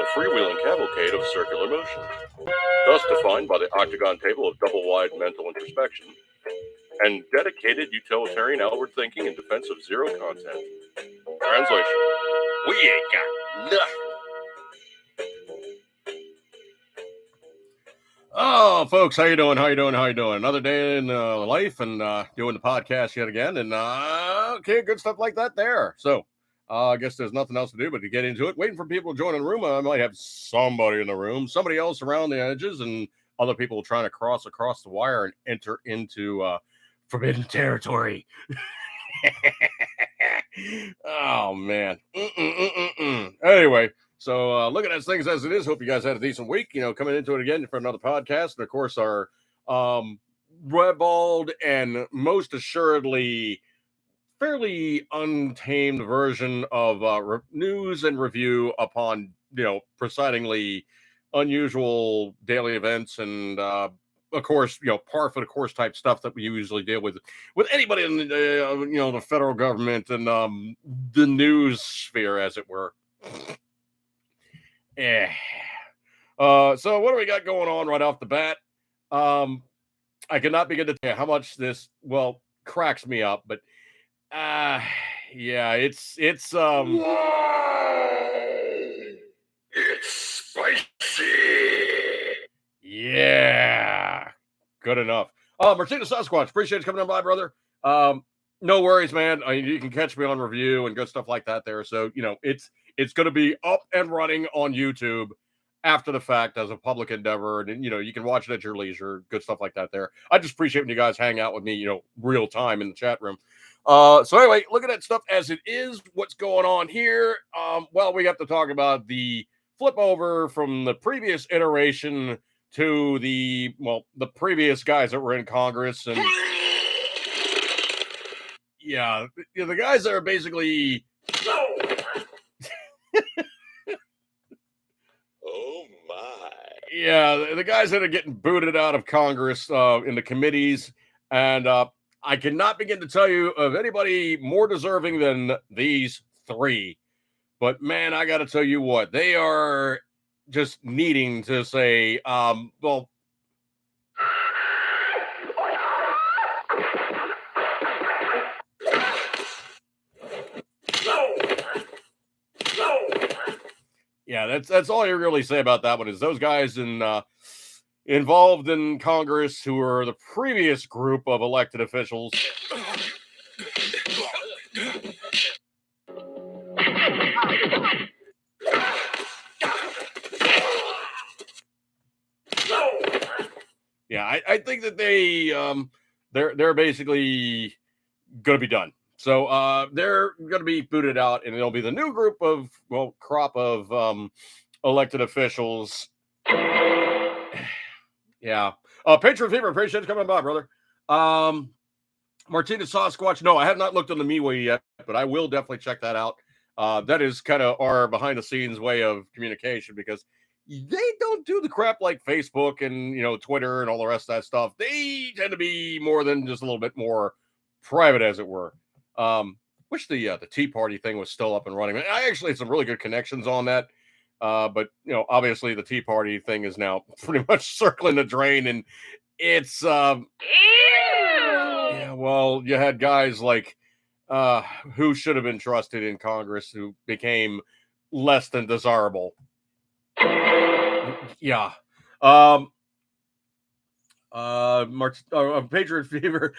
a freewheeling cavalcade of circular motion, thus defined by the octagon table of double-wide mental introspection, and dedicated utilitarian outward thinking in defense of zero content. Translation: we ain't got nothing. Oh, folks, how you doing? How you doing? How you doing? Another day in life and doing the podcast yet again. And okay, good stuff like that there. So I guess there's nothing else to do but to get into it. Waiting for people to join in the room. I might have somebody in the room, somebody else around the edges, and other people trying to cross across the wire and enter into forbidden territory. Oh, man. Anyway. So looking at things as it is, hope you guys had a decent week, coming into it again for another podcast. And of course, our ribald and most assuredly fairly untamed version of news and review upon, presidingly unusual daily events and, of course, par for the course type stuff that we usually deal with anybody in the federal government and the news sphere, as it were. Yeah. So what do we got going on right off the bat? I cannot begin to tell you how much this cracks me up, but yeah, it's spicy. Yeah, good enough. Martina Sasquatch, appreciate you coming on by, brother. No worries, man. You can catch me on review and good stuff like that there. So it's going to be up and running on YouTube after the fact as a public endeavor. And, you can watch it at your leisure, good stuff like that there. I just appreciate when you guys hang out with me, real time in the chat room. So anyway, look at that stuff as it is. What's going on here? We have to talk about the flip over from the previous iteration to the previous guys that were in Congress. And yeah, the guys that are basically... Oh my! Yeah, the guys that are getting booted out of Congress in the committees, and I cannot begin to tell you of anybody more deserving than these three. But man, I got to tell you what, they are just needing to say, yeah, that's all you really say about that one is those guys involved in Congress who are the previous group of elected officials. Yeah, I think that they're basically going to be done. So they're going to be booted out, and it'll be the new group of crop of elected officials. Yeah. Patron Fever, appreciate you coming by, brother. Martina Sasquatch. No, I have not looked on the MeWe yet, but I will definitely check that out. That is kind of our behind the scenes way of communication because they don't do the crap like Facebook and, Twitter and all the rest of that stuff. They tend to be more than just a little bit more private, as it were. Wish the Tea Party thing was still up and running. I actually had some really good connections on that. But obviously the Tea Party thing is now pretty much circling the drain, and it's yeah, well, you had guys like who should have been trusted in Congress who became less than desirable. Yeah. Patriot Fever.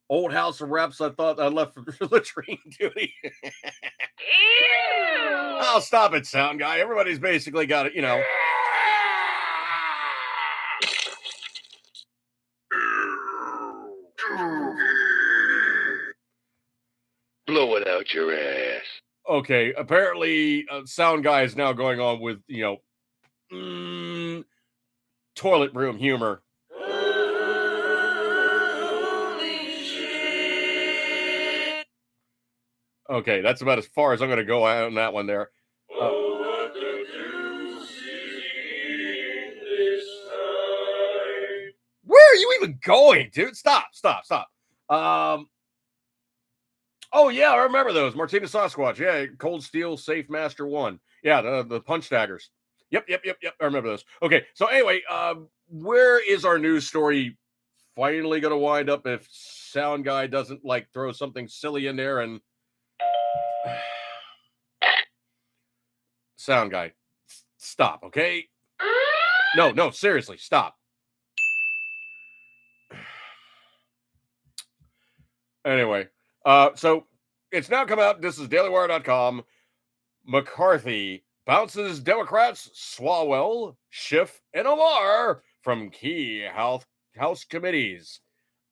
Old House of Reps, I thought I left for latrine duty. Oh, stop it, sound guy. Everybody's basically got it, Blow it out your ass. Okay, apparently sound guy is now going on with, toilet room humor. Okay, that's about as far as I'm going to go on that one there. Where are you even going, dude? Stop. Oh, yeah, I remember those. Martina Sasquatch. Yeah, Cold Steel, Safe Master 1. Yeah, the punch daggers. Yep. I remember those. Okay, so anyway, where is our news story finally going to wind up if Sound Guy doesn't like throw something silly in there and Sound Guy, stop, okay? No, seriously, stop. Anyway, so it's now come out. This is dailywire.com. McCarthy bounces Democrats Swalwell, Schiff, and Omar from key House committees.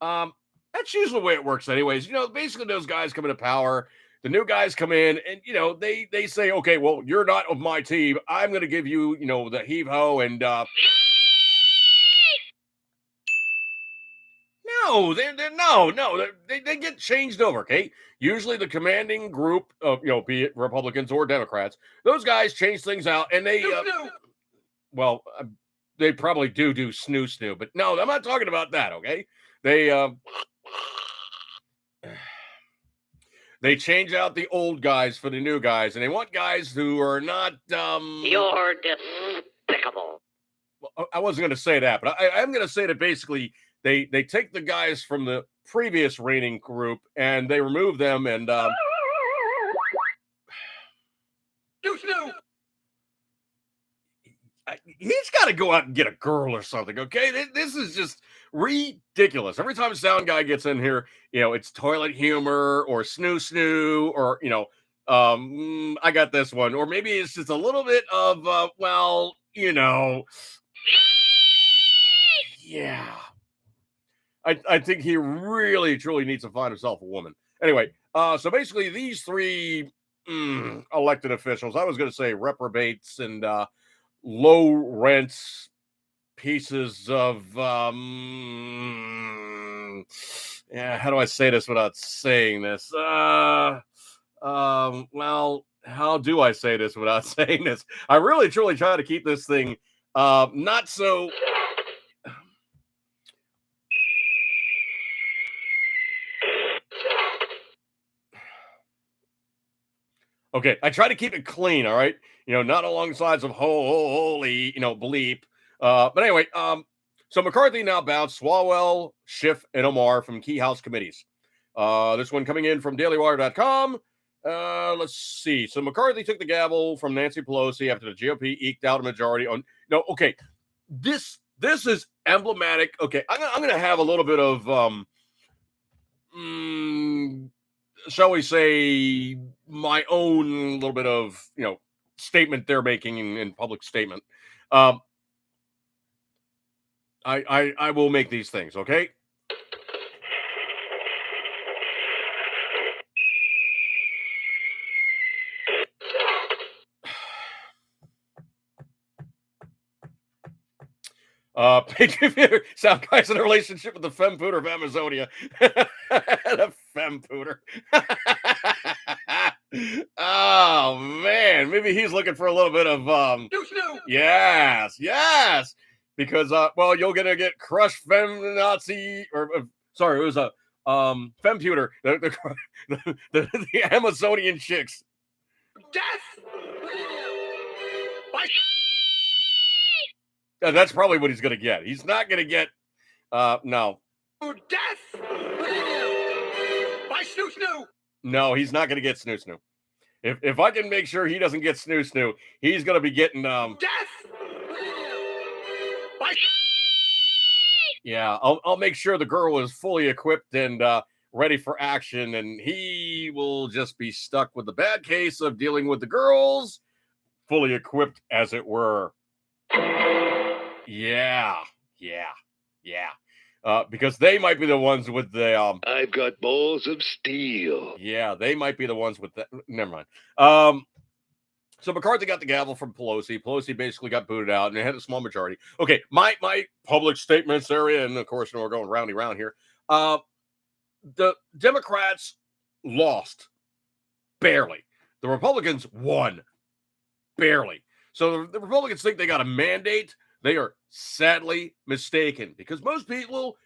That's usually the way it works, anyways. Basically those guys come into power. The new guys come in, and they say, okay, well, you're not of my team. I'm going to give you, the heave ho, and no, they get changed over. Okay, usually the commanding group of be it Republicans or Democrats, those guys change things out, and well, they probably do snoo, but no, I'm not talking about that. Okay, they change out the old guys for the new guys, and they want guys who are not. You're despicable. Well, I wasn't going to say that, but I'm going to say that basically they take the guys from the previous reigning group and they remove them, and he's got to go out and get a girl or something. Okay, this is just ridiculous. Every time a Sound Guy gets in here, it's toilet humor or snoo, or I got this one, or maybe it's just a little bit of yeah. I think he really truly needs to find himself a woman. Anyway, so basically these three elected officials, I was going to say reprobates and low rents, pieces of yeah, how do I say this without saying this? Well, how do I say this without saying this? I really truly try to keep this thing not so. Okay, I try to keep it clean, all right? Not along the sides of holy, bleep. But anyway, so McCarthy now bounced Swalwell, Schiff, and Omar from key House committees. This one coming in from dailywire.com. Let's see. So McCarthy took the gavel from Nancy Pelosi after the GOP eked out a majority on. No, okay. This is emblematic. Okay, I'm going to have a little bit of shall we say, my own little bit of statement they're making in public statement. I will make these things, okay? Sound Guy's in a relationship with the femme pooter of Amazonia. The femme pooter. Oh man, maybe he's looking for a little bit of yes, because well, you're gonna get crushed femme Nazi or sorry, it was a femme pooter, the Amazonian chicks. Death. That's probably what he's going to get. He's not going to get, no. Death! By snoo. No, he's not going to get snoo. If I can make sure he doesn't get snoo, he's going to be getting, Death! By yeah, I'll make sure the girl is fully equipped and ready for action, and he will just be stuck with the bad case of dealing with the girls, fully equipped, as it were. Yeah. Because they might be the ones with the I've got balls of steel. Yeah, they might be the ones with that. Never mind. So McCarthy got the gavel from Pelosi. Pelosi basically got booted out, and they had a small majority. Okay, my public statements area, and of course, we're going round here. The Democrats lost barely. The Republicans won barely. So the Republicans think they got a mandate. They are sadly mistaken, because most people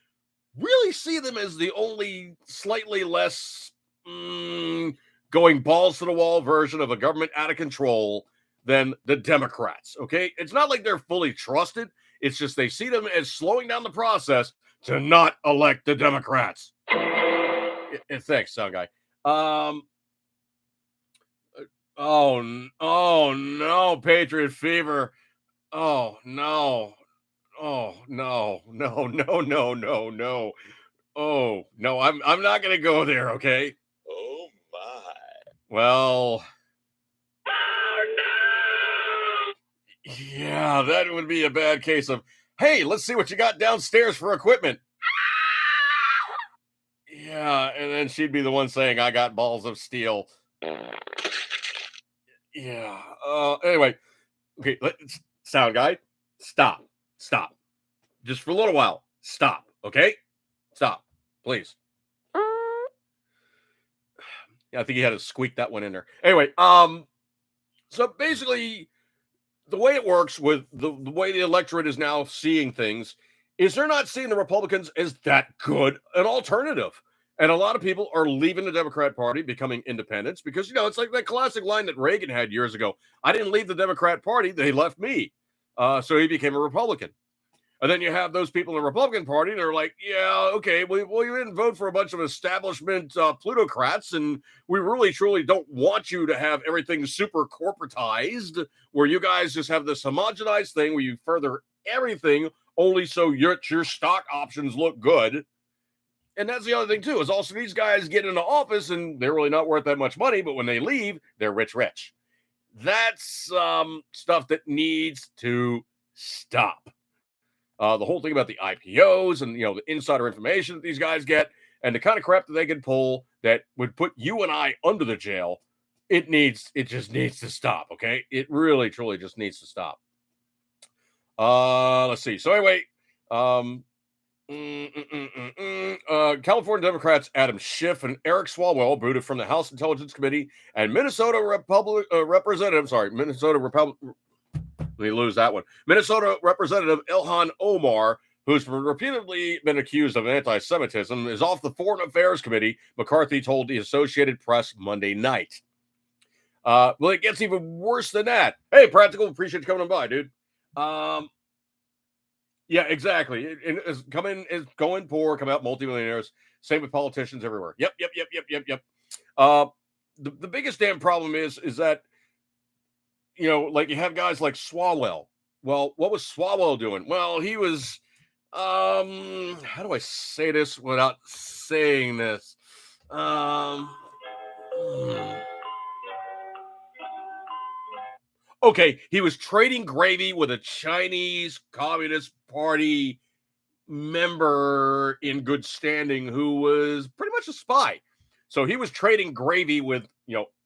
really see them as the only slightly less going balls to the wall version of a government out of control than the Democrats. Okay. It's not like they're fully trusted. It's just they see them as slowing down the process to not elect the Democrats. Thanks, sound guy. Oh no, Patriot Fever. Oh no. Oh no, no, no, no, no, no. Oh no, I'm not gonna go there, okay? Oh my. Well, yeah, that would be a bad case of, hey, let's see what you got downstairs for equipment. Yeah, and then she'd be the one saying, I got balls of steel. Yeah. Anyway, okay, sound guy, stop. Stop. Just for a little while. Stop. Okay? Stop. Please. Yeah, I think he had to squeak that one in there. Anyway, so basically the way it works with the way the electorate is now seeing things is they're not seeing the Republicans as that good an alternative. And a lot of people are leaving the Democrat Party, becoming independents, because, it's like that classic line that Reagan had years ago. I didn't leave the Democrat Party, they left me. So he became a Republican. And then you have those people in the Republican Party, they're like, yeah, okay, well, you didn't vote for a bunch of establishment plutocrats, and we really, truly don't want you to have everything super corporatized, where you guys just have this homogenized thing where you further everything only so your stock options look good. And that's the other thing, too, is also these guys get into office, and they're really not worth that much money, but when they leave, they're rich. That's stuff that needs to stop. The whole thing about the IPOs and, the insider information that these guys get and the kind of crap that they can pull that would put you and I under the jail. It just needs to stop. Okay. It really, truly just needs to stop. Let's see. So anyway, California Democrats Adam Schiff and Eric Swalwell, booted from the House Intelligence Committee, and Minnesota Representative. Let me lose that one. Minnesota Representative Ilhan Omar, who's repeatedly been accused of anti-Semitism, is off the Foreign Affairs Committee, McCarthy told the Associated Press Monday night. Well, it gets even worse than that. Hey, Practical, appreciate you coming on by, dude. Yeah, exactly. It's going poor, come out multimillionaires. Same with politicians everywhere. Yep. The biggest damn problem is that, like you have guys like Swalwell. Well, what was Swalwell doing? Well, he was, how do I say this without saying this? Okay, he was trading gravy with a Chinese Communist Party member in good standing who was pretty much a spy. So he was trading gravy with,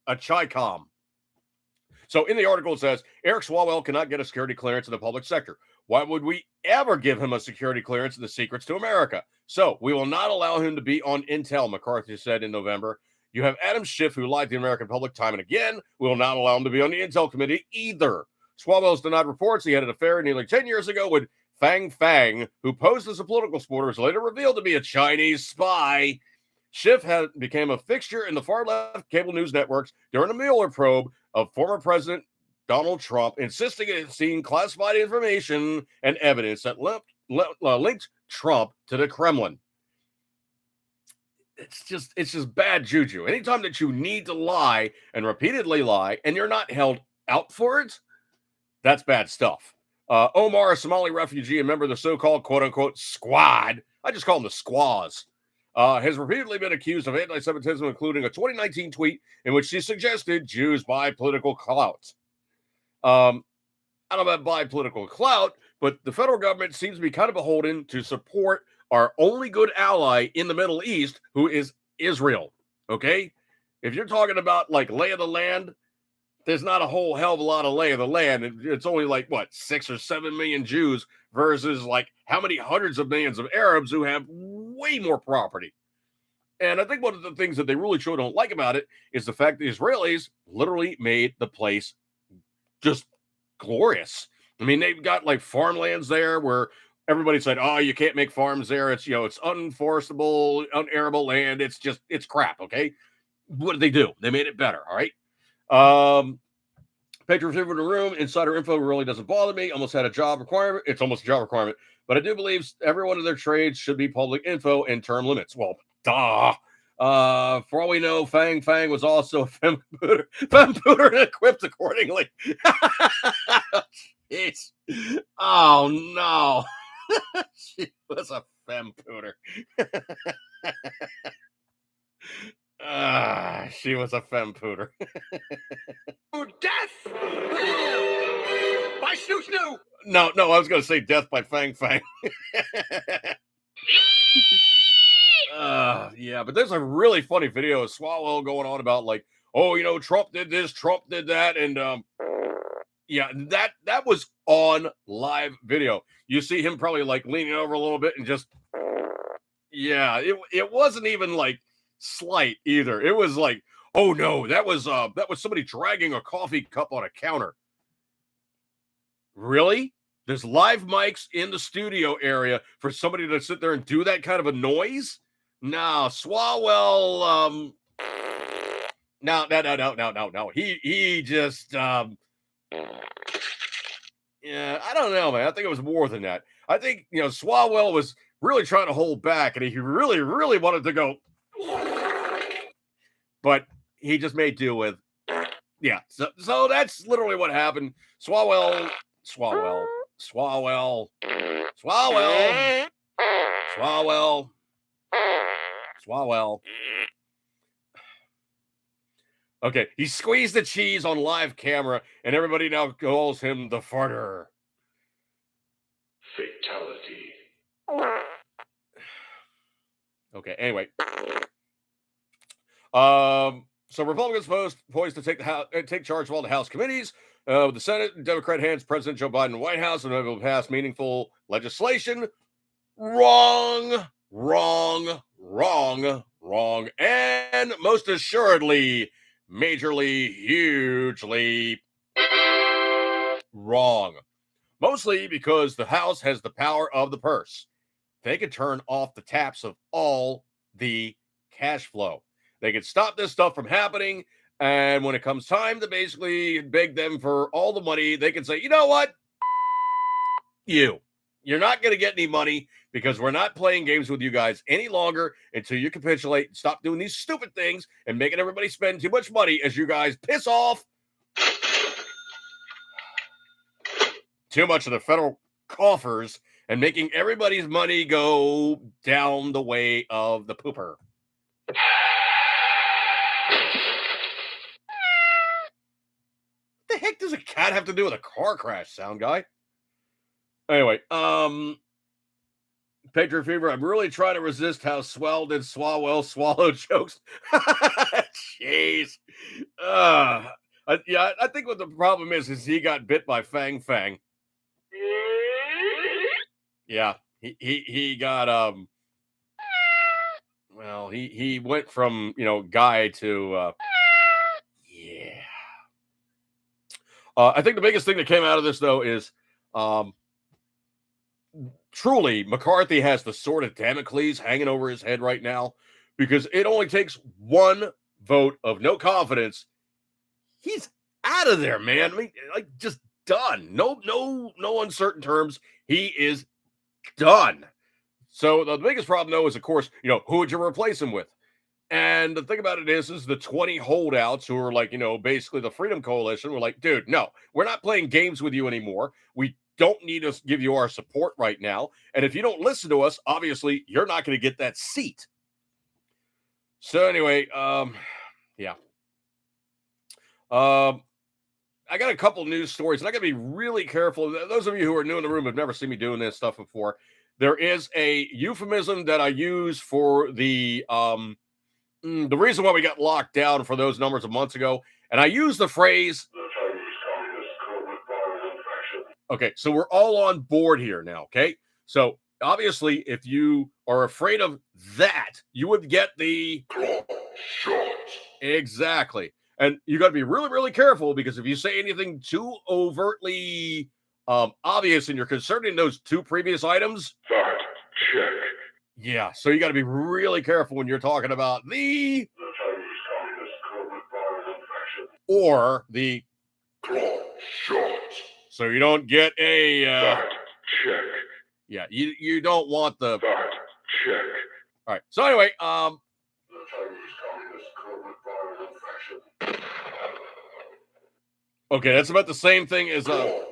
a Chi-Com. So in the article, it says, Eric Swalwell cannot get a security clearance in the public sector. Why would we ever give him a security clearance in the Secrets to America? So we will not allow him to be on Intel, McCarthy said in November. You have Adam Schiff, who lied to the American public time and again. We will not allow him to be on the Intel committee either. Swalwell's denied reports he had an affair nearly 10 years ago with Fang, who posed as a political supporter, was later revealed to be a Chinese spy. Schiff became a fixture in the far-left cable news networks during a Mueller probe of former President Donald Trump, insisting it had seen classified information and evidence that linked Trump to the Kremlin. It's just bad juju. Anytime that you need to lie and repeatedly lie and you're not held out for it, that's bad stuff. Omar, a Somali refugee and member of the so-called quote-unquote squad, I just call them the squaws, has repeatedly been accused of anti-Semitism, including a 2019 tweet in which she suggested Jews buy political clout. I don't know about buy political clout, but the federal government seems to be kind of beholden to support our only good ally in the Middle East, who is Israel. Okay? If you're talking about like lay of the land, there's not a whole hell of a lot of lay of the land. It's only like, 6 or 7 million Jews versus like how many hundreds of millions of Arabs who have way more property. And I think one of the things that they really sure don't like about it is the fact that the Israelis literally made the place just glorious. I mean, they've got like farmlands there where everybody said, oh, you can't make farms there. It's, it's unenforceable, unarable land. It's crap. Okay. What did they do? They made it better. All right. Patriots in the room. Insider info really doesn't bother me. Almost had a job requirement. It's almost a job requirement. But I do believe every one of their trades should be public info and term limits. Well, duh. For all we know, Fang was also a fempooter and equipped accordingly. Jeez. Oh, no. She was a fempooter. She was a fempooter. Death by Snoo Snoo. No, I was going to say death by Fang. Yeah, but there's a really funny video of Swalwell going on about like, oh, you know, Trump did this, Trump did that, and yeah, that was on live video. You see him probably like leaning over a little bit and just, yeah, it wasn't even like slight either. It was like, oh no, that was somebody dragging a coffee cup on a counter. Really? There's live mics in the studio area for somebody to sit there and do that kind of a noise? No, Swalwell, no. He just, yeah, I don't know, man. I think it was more than that. I think, you know, Swalwell was really trying to hold back, and he really, really wanted to go, but he just made do with, yeah. So that's literally what happened. Swalwell. Okay, he squeezed the cheese on live camera, and everybody now calls him the farter. Fatality. Okay, anyway. So Republicans poised to take charge of all the House committees. With the Senate and Democrat hands President Joe Biden in the White House and will pass meaningful legislation. Wrong. And most assuredly, majorly, hugely wrong. Mostly because the House has the power of the purse. They could turn off the taps of all the cash flow. They could stop this stuff from happening. And when it comes time to basically beg them for all the money, they can say, you know what? You're not going to get any money because we're not playing games with you guys any longer until you capitulate and stop doing these stupid things and making everybody spend too much money as you guys piss off too much of the federal coffers and making everybody's money go down the way of the pooper. What the heck does a cat have to do with a car crash, sound guy? Anyway, Patriot Fever, I'm really trying to resist how Swell did Swalwell swallow jokes. Jeez. Yeah, I think what the problem is he got bit by Fang. Yeah, he got well, he went from, you know, guy to yeah. I think the biggest thing that came out of this though is truly McCarthy has the sword of Damocles hanging over his head right now because it only takes one vote of no confidence. He's out of there, man. I mean, like, just done. No uncertain terms. He is done. So the biggest problem, though, is, of course, you know, who would you replace him with? And the thing about it is the 20 holdouts who are like, you know, basically the Freedom Coalition were like, dude, no, we're not playing games with you anymore. We don't need to give you our support right now. And if you don't listen to us, obviously, you're not going to get that seat. So anyway, yeah. I got a couple news stories, and I got to be really careful. Those of you who are new in the room have never seen me doing this stuff before. There is a euphemism that I use for the reason why we got locked down for those numbers of months ago, and I use the phrase. Okay, so we're all on board here now. Okay, so obviously, if you are afraid of that, you would get the exactly. And you got to be really, really careful because if you say anything too overtly obvious and you're concerning those two previous items, Fact check. Yeah, so you got to be really careful when you're talking about the Chinese Communist code with virus infection. or the Claw shot. So you don't get a Fact check. yeah, you don't want the Fact check. all right. So anyway, The Chinese Communist COVID viral infection. okay, that's about the same thing as Shot.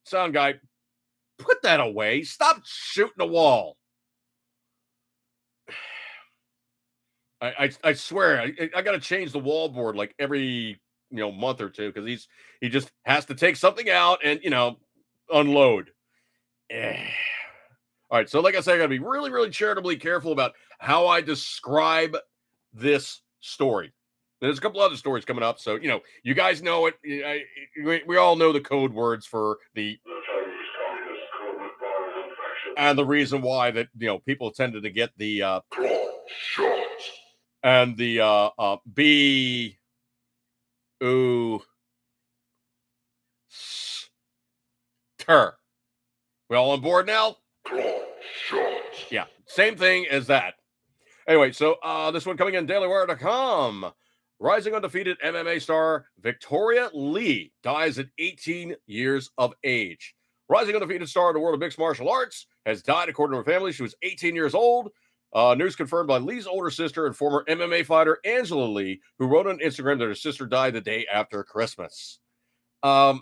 sound guy. Put that away. Stop shooting the wall. I swear I got to change the wall board like every month or two because he just has to take something out and unload. All right, so like I said, I got to be really really charitably careful about how I describe this story. There's a couple other stories coming up, so you guys know it. We all know the code words for the Chinese Communist COVID viral infection. and the reason why that people tended to get the shot. and the B ooh ter. We all on board now? Shot. Yeah, same thing as that. Anyway, so this one coming in dailywire.com. Rising undefeated MMA star Victoria Lee dies at 18 years of age. Rising undefeated star in the world of mixed martial arts has died according to her family. She was 18 years old. News confirmed by Lee's older sister and former MMA fighter Angela Lee, who wrote on Instagram that her sister died the day after Christmas. Why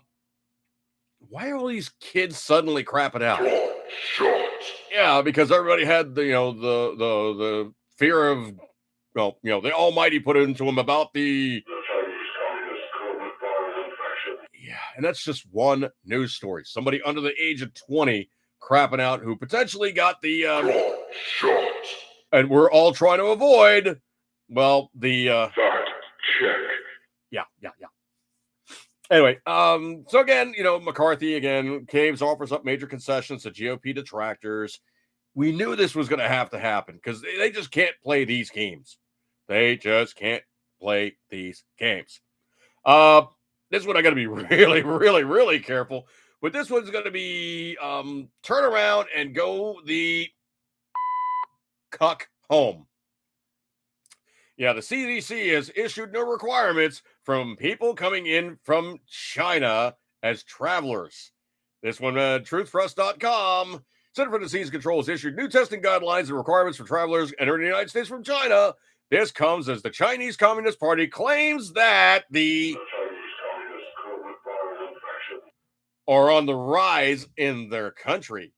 are all these kids suddenly crapping out? Shot. Yeah, because everybody had the fear of the Almighty put into them about the Chinese Communist COVID viral infection. yeah, and that's just one news story. Somebody under the age of 20 crapping out who potentially got the shot. and we're all trying to avoid the fact check. Yeah. Anyway, so again, McCarthy again caves offers up major concessions to GOP detractors. We knew this was going to happen because they just can't play these games. They just can't play these games. This one I got to be really, really, really careful. But this one's going to be turn around and go the cuck home. Yeah, the CDC has issued no requirements from people coming in from China as travelers. This one, truthpress.com. Center for Disease Control has issued new testing guidelines and requirements for travelers entering the United States from China. This comes as the Chinese Communist Party claims that the Chinese Communist COVID viral infection are on the rise in their country.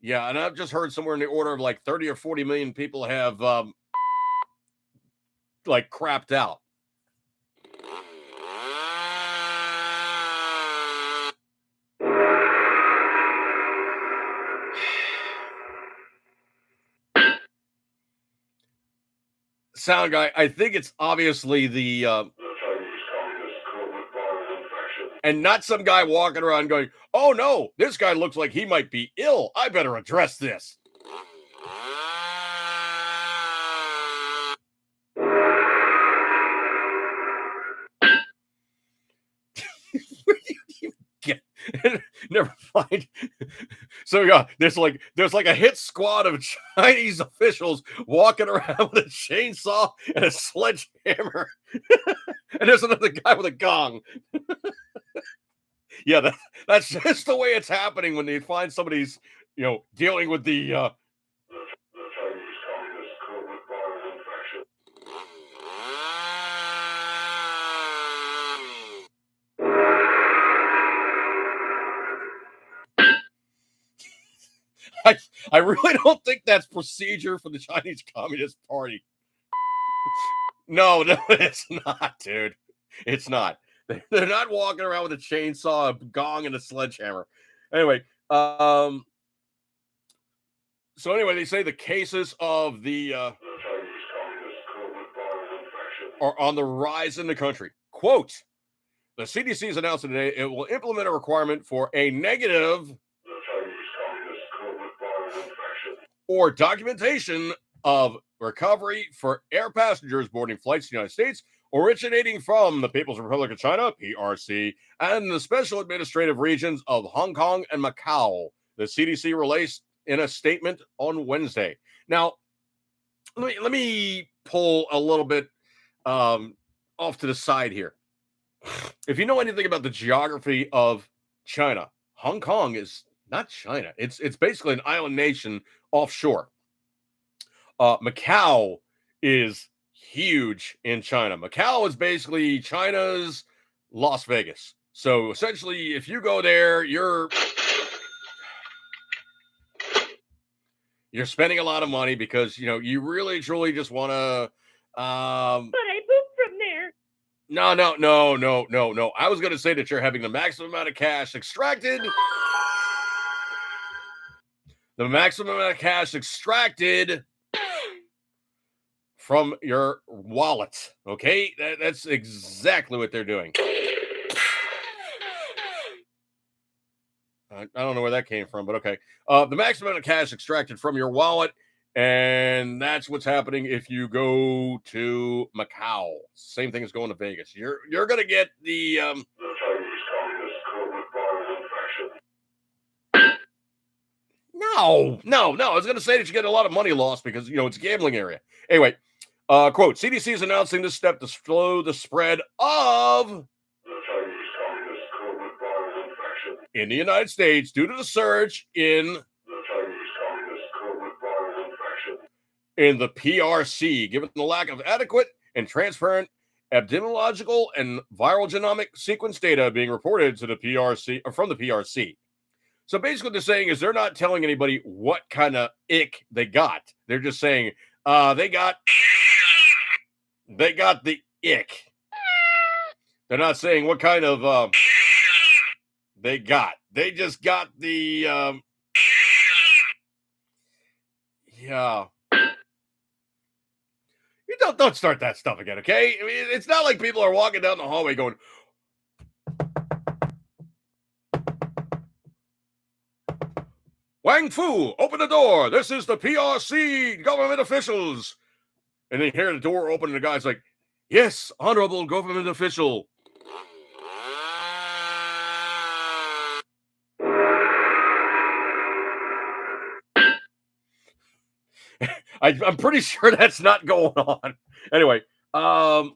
Yeah, and I've just heard somewhere in the order of like 30 or 40 million people have crapped out. Sound guy, I think it's obviously the Chinese Communist COVID viral infection. And not some guy walking around going, oh no, this guy looks like he might be ill. I better address this. Never mind. So yeah, there's like a hit squad of Chinese officials walking around with a chainsaw and a sledgehammer, and there's another guy with a gong. Yeah, that's just the way it's happening when they find somebody's dealing with the Chinese Communist COVID viral infection. I really don't think that's procedure for the Chinese Communist Party. No, it's not, dude. It's not. They're not walking around with a chainsaw, a gong, and a sledgehammer. Anyway, so anyway, they say the cases of the Chinese Communist COVID viral infection are on the rise in the country. Quote, the CDC has announced today it will implement a requirement for a negative Chinese Communist COVID viral infection or documentation of recovery for air passengers boarding flights to the United States originating from the People's Republic of China, PRC, and the special administrative regions of Hong Kong and Macau. The CDC released in a statement on Wednesday. Now, let me pull a little bit off to the side here. if you know anything about the geography of China, Hong Kong is not China. It's basically an island nation offshore. Macau is huge in China. Macau is basically China's Las Vegas. So essentially, if you go there, you're spending a lot of money because you really truly just want to. But I pooped from there. No. I was going to say that you're having the maximum amount of cash extracted. The maximum amount of cash extracted from your wallet. Okay, that's exactly what they're doing. I don't know where that came from, but okay. The maximum amount of cash extracted from your wallet, and that's what's happening if you go to Macau. Same thing as going to Vegas. You're gonna get the Chinese Communist COVID virus infection. No. I was gonna say that you get a lot of money lost because it's a gambling area. Anyway, quote: CDC is announcing this step to slow the spread of in the United States due to the surge in the PRC, given the lack of adequate and transparent epidemiological and viral genomic sequence data being reported to the PRC or from the PRC. So basically, what they're saying is they're not telling anybody what kind of ick they got. They're just saying they got the ick. They're not saying what kind of they got. They just got the yeah. You don't start that stuff again, okay? I mean, it's not like people are walking down the hallway going, Wang Fu, open the door. This is the PRC government officials. And they hear the door open, and the guy's like, yes, honorable government official. I'm pretty sure that's not going on. Anyway, oh,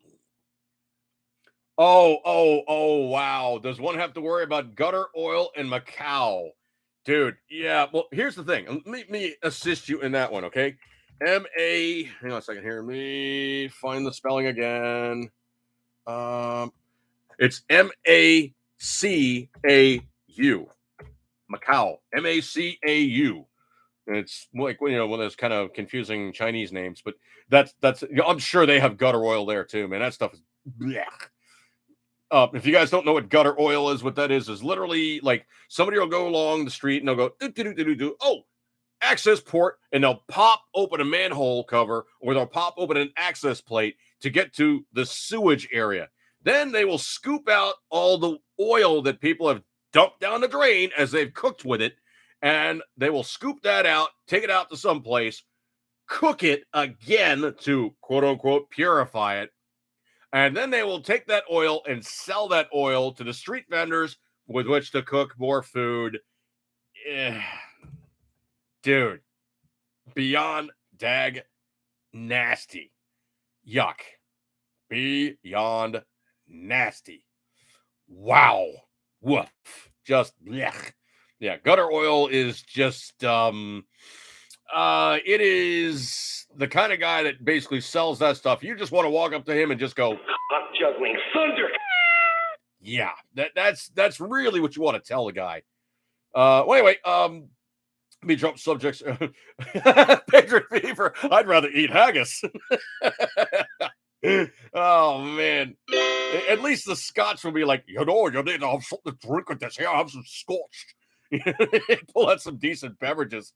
wow. Does one have to worry about gutter oil in Macau? Dude, yeah. Well, here's the thing. Let me assist you in that one, okay? hang on a second here. Let me find the spelling again. It's Macau. Macau. Macau. It's like one of those kind of confusing Chinese names, but that's I'm sure they have gutter oil there too, man. That stuff is blech. If you guys don't know what gutter oil is, what that is literally like somebody will go along the street and they'll go oh, access port, and they'll pop open a manhole cover or they'll pop open an access plate to get to the sewage area. Then they will scoop out all the oil that people have dumped down the drain as they've cooked with it. And they will scoop that out, take it out to someplace, cook it again to quote unquote purify it. And then they will take that oil and sell that oil to the street vendors with which to cook more food. Dude, beyond dag nasty. Yuck. Beyond nasty. Wow. Woof. Just blech. Yeah, gutter oil is just it is the kind of guy that basically sells that stuff. You just want to walk up to him and just go, I'm juggling thunder. Yeah, that's really what you want to tell the guy. Well, anyway, let me jump subjects. Patriot fever. I'd rather eat haggis. Oh man. At least the Scots will be like, you need to have something to drink with this. Here, I'll have some scotch. Pull out some decent beverages.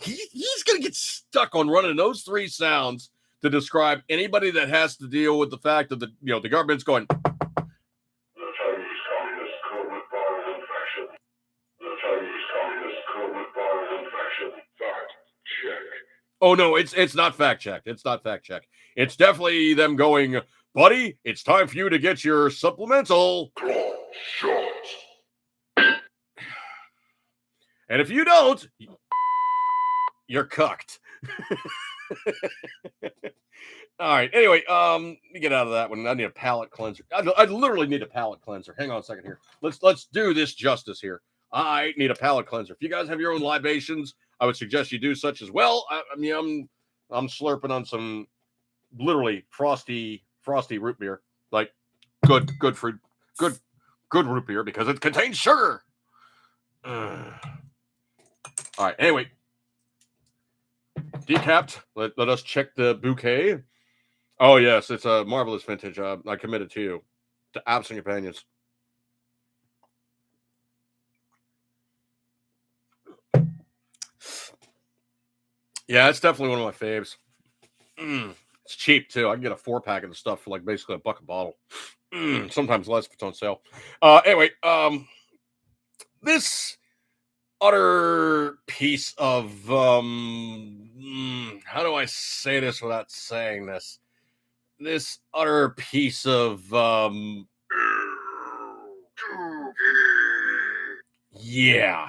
He's going to get stuck on running those three sounds to describe anybody that has to deal with the fact that the government's going. The Chinese Communist COVID virus infection. The Chinese Communist COVID virus infection. Fact check. Oh no, it's not fact checked. It's not fact checked. It's definitely them going, buddy. It's time for you to get your supplemental. Shot. And if you don't, you're cucked. All right. Anyway, let me get out of that one. I need a palate cleanser. I literally need a palate cleanser. Hang on a second here. Let's do this justice here. I need a palate cleanser. If you guys have your own libations, I would suggest you do such as well. I mean, I'm slurping on some literally frosty root beer, like good root beer because it contains sugar. All right. Anyway, decapped. Let us check the bouquet. Oh yes, it's a marvelous vintage. I committed to you, to absent companions. Yeah, it's definitely one of my faves. It's cheap too. I can get a 4-pack of the stuff for like basically $1 a bottle. Sometimes less if it's on sale. Anyway, this utter piece of how do I say this without saying this? This utter piece of yeah,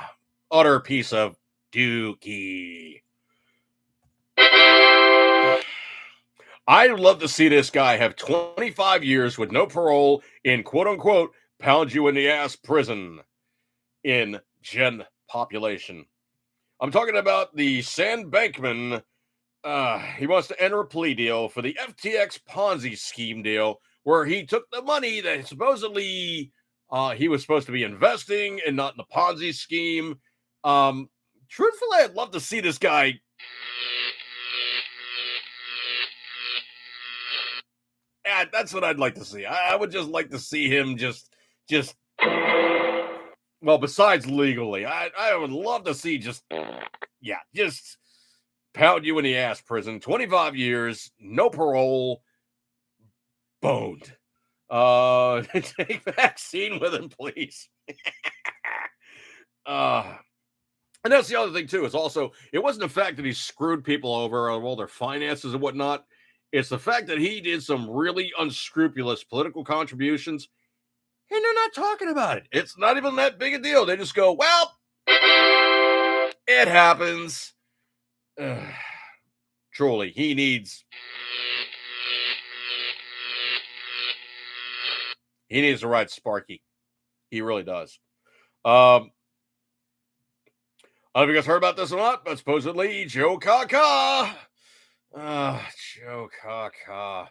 utter piece of dookie. I'd love to see this guy have 25 years with no parole in quote unquote pound you in the ass prison in gen population. I'm talking about the Sam Bankman. He wants to enter a plea deal for the FTX Ponzi scheme deal where he took the money that supposedly he was supposed to be investing and not in the Ponzi scheme. Truthfully, I'd love to see this guy. Yeah, that's what I'd like to see. I would just like to see him just well, besides legally, I would love to see just pound you in the ass prison, 25 years, no parole, boned. Take vaccine with him, please. And that's the other thing too. Is also it wasn't the fact that he screwed people over on all their finances and whatnot. It's the fact that he did some really unscrupulous political contributions, and they're not talking about it. It's not even that big a deal. They just go, "Well, it happens." Truly, he needs to ride Sparky. He really does. I don't know if you guys heard about this or not, but supposedly Joe Kaka. Joe Kaka.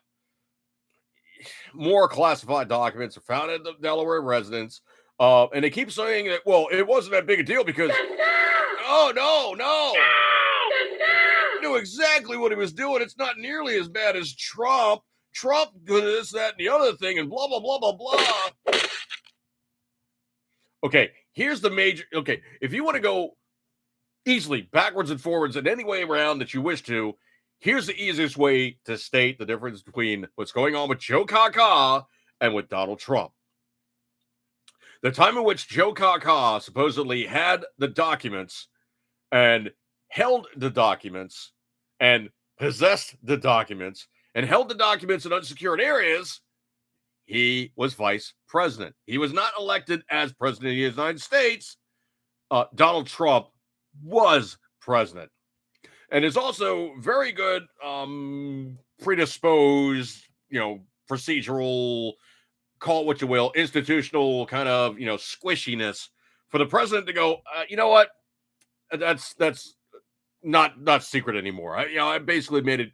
More classified documents are found at the Delaware residence. And they keep saying that, well, it wasn't that big a deal because. Oh, no. He knew exactly what he was doing. It's not nearly as bad as Trump. Trump did this, that, and the other thing, and blah, blah, blah, blah, blah. Okay, here's the major. Okay, if you want to go easily backwards and forwards in any way around that you wish to, here's the easiest way to state the difference between what's going on with Joe Kaka and with Donald Trump. The time in which Joe Kaka supposedly had the documents and held the documents and possessed the documents and held the documents in unsecured areas, he was vice president. He was not elected as president of the United States. Donald Trump was president. And is also very good, predisposed, procedural, call it what you will, institutional kind of, squishiness for the president to go, you know what? That's not secret anymore. I basically made it,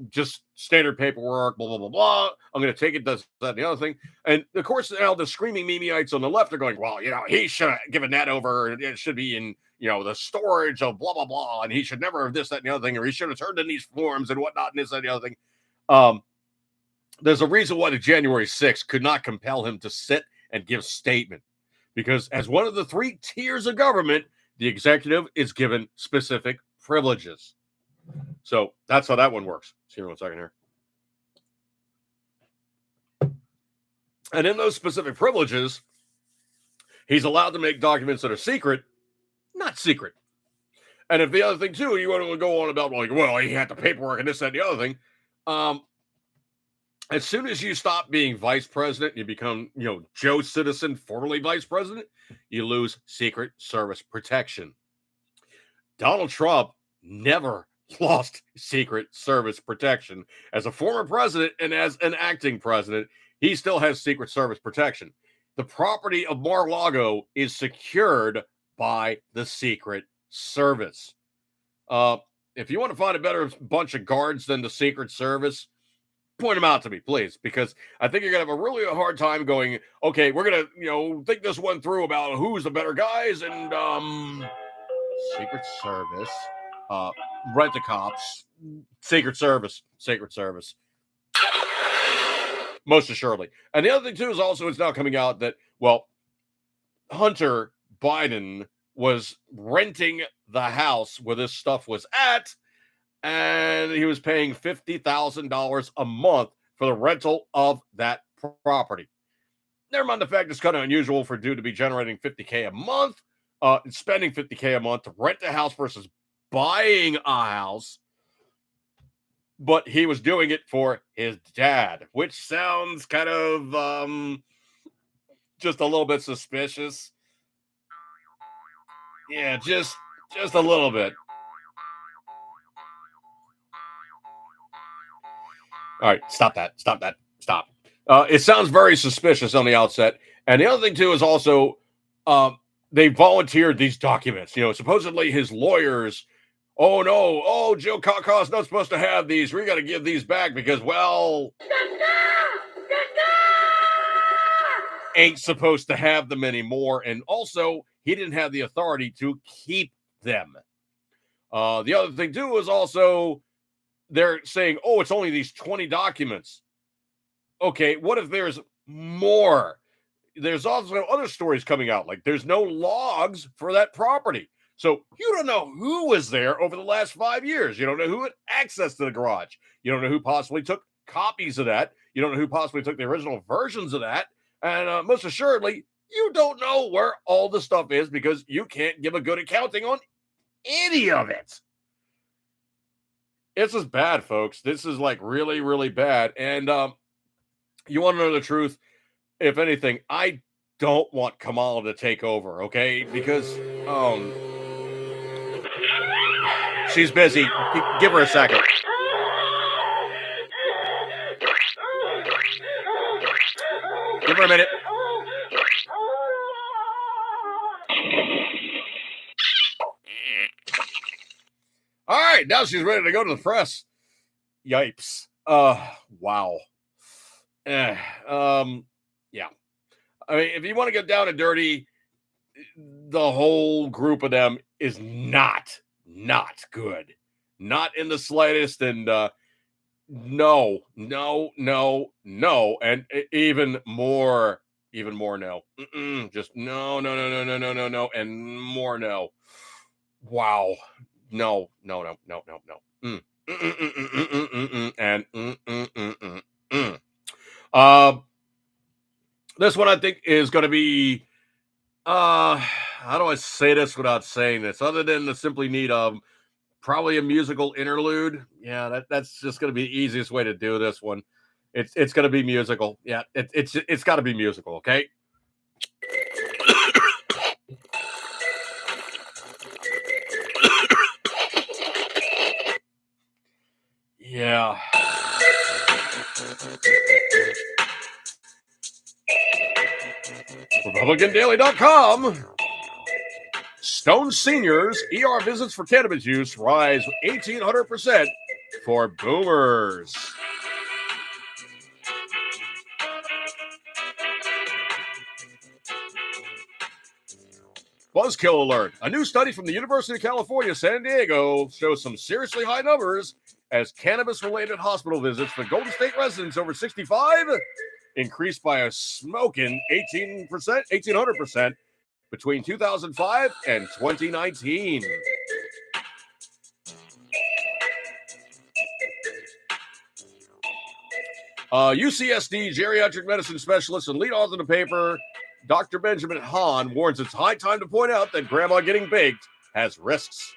just standard paperwork, blah, blah, blah, blah. I'm going to take it, that, and the other thing. And of course, now the screaming memeites on the left are going, well, he should have given that over. It should be in, the storage of blah, blah, blah. And he should never have this, that, and the other thing, or he should have turned in these forms and whatnot, and this, that, and the other thing. There's a reason why the January 6th could not compel him to sit and give statement, because as one of the 3 tiers of government, the executive is given specific privileges. So that's how that one works. See, 1 second here. And in those specific privileges, he's allowed to make documents that are secret, not secret. And if the other thing too, you want to go on about like, well, he had the paperwork and this, that, and the other thing. As soon as you stop being vice president, you become, Joe Citizen, formerly vice president, you lose Secret Service protection. Donald Trump never lost Secret Service protection. As a former president and as an acting president, he still has Secret Service protection. The property of Mar-a-Lago is secured by the Secret Service. If you want to find a better bunch of guards than the Secret Service, point them out to me, please, because I think you're gonna have a really hard time going, okay, we're gonna, think this one through about who's the better guys, and Secret Service, Rent-A-Cops, Secret Service, most assuredly. And the other thing too is also it's now coming out that, well, Hunter Biden was renting the house where this stuff was at, and he was paying $50,000 a month for the rental of that property. Never mind the fact it's kind of unusual for a dude to be generating $50K a month, spending $50K a month to rent a house versus buying a house. But he was doing it for his dad, which sounds kind of just a little bit suspicious. Yeah, just a little bit. All right, stop that. It sounds very suspicious on the outset. And the other thing, too, is also they volunteered these documents. Supposedly his lawyers, oh, no, Joe Kaka's not supposed to have these. We got to give these back because, well, ain't supposed to have them anymore. And also, he didn't have the authority to keep them. The other thing, too, is also they're saying, oh, it's only these 20 documents. Okay, what if there's more? There's also other stories coming out, like there's no logs for that property. So you don't know who was there over the last 5 years. You don't know who had access to the garage. You don't know who possibly took copies of that. You don't know who possibly took the original versions of that. And most assuredly, you don't know where all the stuff is because you can't give a good accounting on any of it. This is bad, folks. This is like really, really bad. And you want to know the truth? If anything, I don't want Kamala to take over, okay? Because she's busy. Give her a second. Give her a minute. All right, now she's ready to go to the press. Yipes. Wow. Yeah. I mean, if you want to get down and dirty, the whole group of them is not good. Not in the slightest. And no. And even more no. Just no. And more no. Wow. No. And this one I think is going to be how do I say this without saying this other than the simply need of probably a musical interlude. Yeah, that's just going to be the easiest way to do this one. It's going to be musical. Yeah, it's got to be musical, okay? Yeah. RepublicanDaily.com. Stone seniors ER visits for cannabis use rise 1,800% for boomers. Buzzkill alert. A new study from the University of California, San Diego shows some seriously high numbers as cannabis-related hospital visits for Golden State residents over 65 increased by a smoking 1,800% between 2005 and 2019. UCSD geriatric medicine specialist and lead author of the paper, Dr. Benjamin Hahn, warns it's high time to point out that grandma getting baked has risks.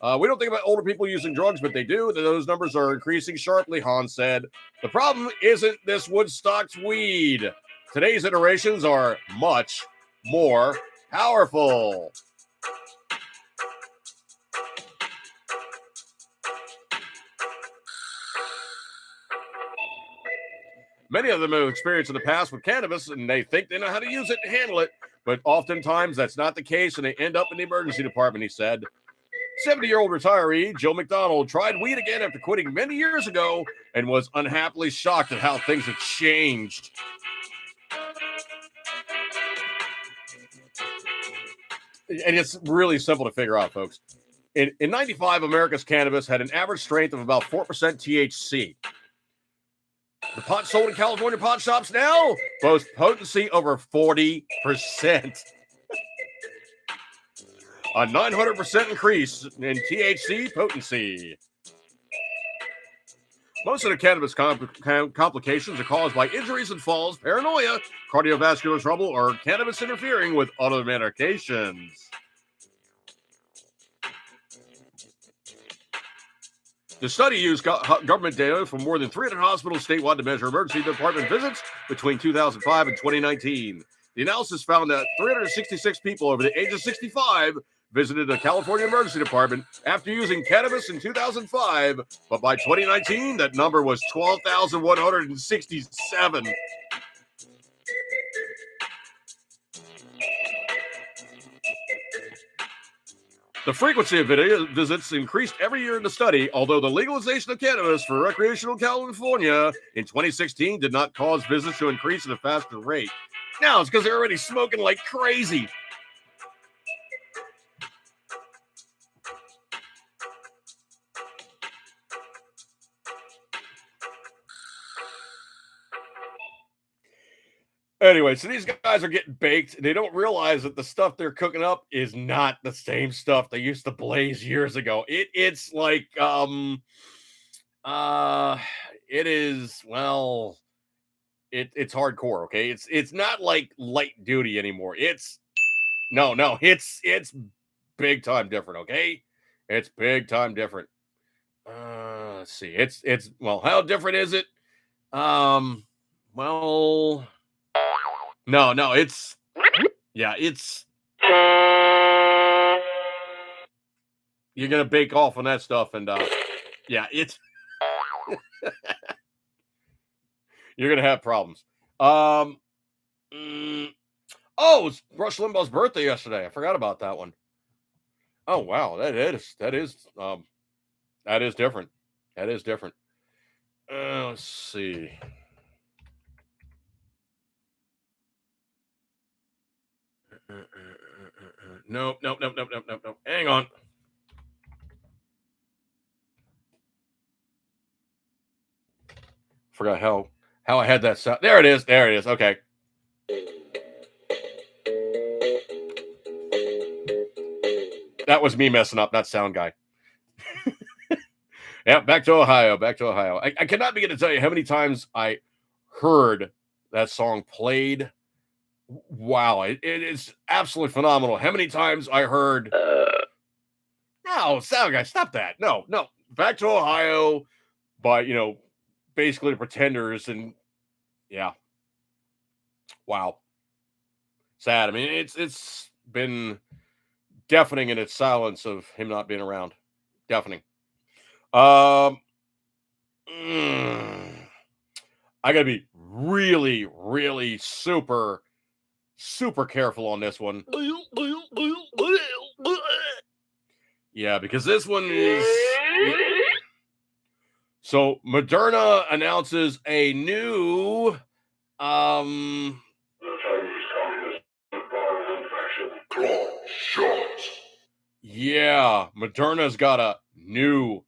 We don't think about older people using drugs, but they do. Those numbers are increasing sharply, Hahn said. The problem isn't this Woodstock's weed. Today's iterations are much more powerful. Many of them have experience in the past with cannabis, and they think they know how to use it and handle it, but oftentimes that's not the case, and they end up in the emergency department, he said. 70-year-old retiree Joe McDonald tried weed again after quitting many years ago and was unhappily shocked at how things have changed. And it's really simple to figure out, folks. In 95, America's cannabis had an average strength of about 4% THC. The pot sold in California pot shops now boasts potency over 40%. A 900% increase in THC potency. Most of the cannabis complications are caused by injuries and falls, paranoia, cardiovascular trouble, or cannabis interfering with other medications. The study used government data from more than 300 hospitals statewide to measure emergency department visits between 2005 and 2019. The analysis found that 366 people over the age of 65 visited the California Emergency Department after using cannabis in 2005, but by 2019, that number was 12,167. The frequency of visits increased every year in the study, although the legalization of cannabis for recreational California in 2016 did not cause visits to increase at a faster rate. Now it's because they're already smoking like crazy. Anyway, so these guys are getting baked. They don't realize that the stuff they're cooking up is not the same stuff they used to blaze years ago. It's like it is, well, it's hardcore, okay? It's not like light duty anymore. It's big time different, okay? It's big time different. Let's see. It's well, how different is it? Well, no, it's you're gonna bake off on that stuff, and it's you're gonna have problems. Oh, it's Rush Limbaugh's birthday yesterday. I forgot about that one. Oh wow, that is different. That is different. Let's see. Nope. Hang on. Forgot how I had that sound. There it is. Okay. That was me messing up, not sound guy. Yeah, back to Ohio. I cannot begin to tell you how many times I heard that song played. Wow, it is absolutely phenomenal. How many times I heard, no, sound guy, stop that. No, back to Ohio by, basically the Pretenders, and yeah. Wow. Sad. I mean, it's been deafening in its silence of him not being around. Deafening. I gotta be really, really super careful on this one. Yeah, because this one is. So Moderna announces a new yeah, Moderna's got a new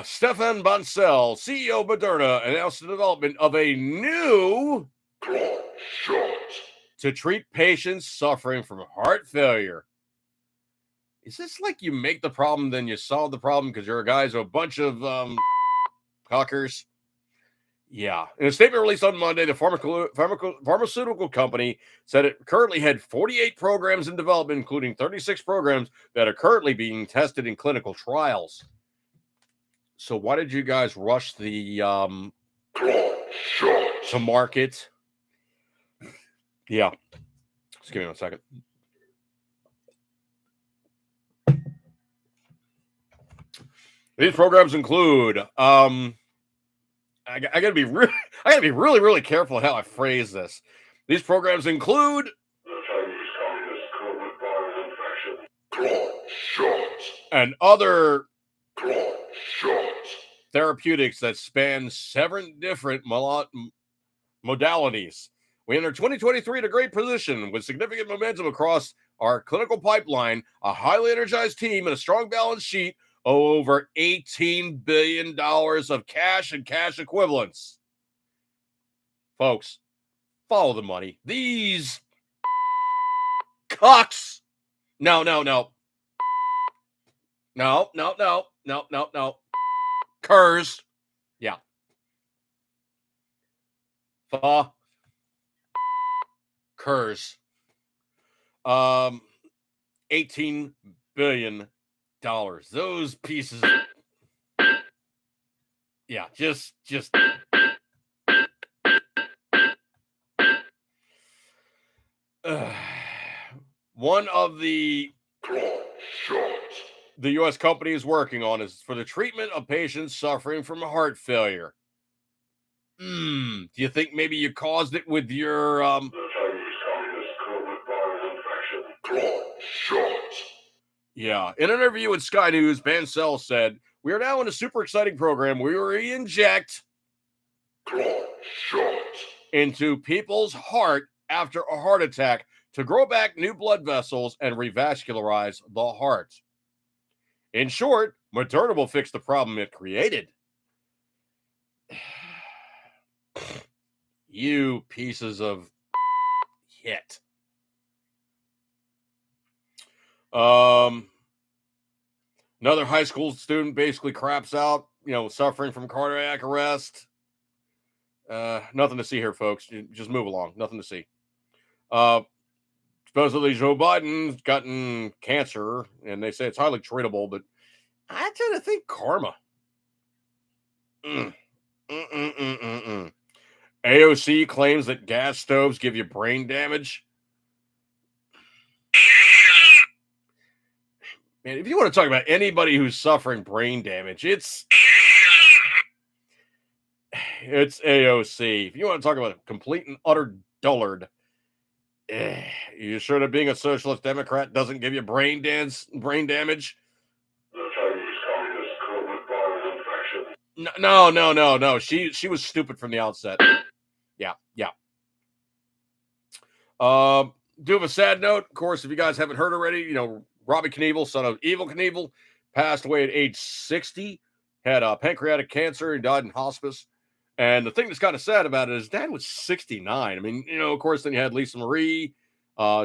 Stefan Bancel, CEO of Moderna, announced the development of a new to treat patients suffering from heart failure. Is this like you make the problem, then you solve the problem because you're guys are a bunch of cockers? Yeah. In a statement released on Monday, the pharmaceutical company said it currently had 48 programs in development, including 36 programs that are currently being tested in clinical trials. So why did you guys rush the to market? Yeah. Just give me 1 second. These programs include I gotta be really, really careful how I phrase this. These programs include The Chinese Communist COVID viral infection. Clot shots. and other Clot shots. therapeutics that span 7 different modalities. We enter 2023 in a great position with significant momentum across our clinical pipeline, a highly energized team, and a strong balance sheet. Over $18 billion of cash and cash equivalents. Folks, follow the money. These cocks. No. Curs. Yeah. Curs. $18 billion. Those pieces. Yeah, just one of the U.S. company is working on is for the treatment of patients suffering from heart failure. Do you think maybe you caused it with your The Chinese Communist COVID viral infection. Clot shots. Yeah. In an interview with Sky News, Bancel said, "We are now in a super exciting program where we re-inject Clot shots into people's heart after a heart attack to grow back new blood vessels and revascularize the heart. In short, Moderna will fix the problem it created." You pieces of shit. Another high school student basically craps out, suffering from cardiac arrest. Nothing to see here, folks. Just move along. Nothing to see. Supposedly Joe Biden's gotten cancer, and they say it's highly treatable, but I tend to think karma. AOC claims that gas stoves give you brain damage. Man, if you want to talk about anybody who's suffering brain damage, it's AOC. If you want to talk about a complete and utter dullard, you sure that being a socialist Democrat doesn't give you brain damage? The Chinese Communist COVID viral infection. No. She was stupid from the outset. Yeah. Do have a sad note, of course, if you guys haven't heard already, Robbie Knievel, son of Evil Knievel, passed away at age 60, had pancreatic cancer, and died in hospice. And the thing that's kind of sad about it is dad was 69. I mean, of course, then you had Lisa Marie.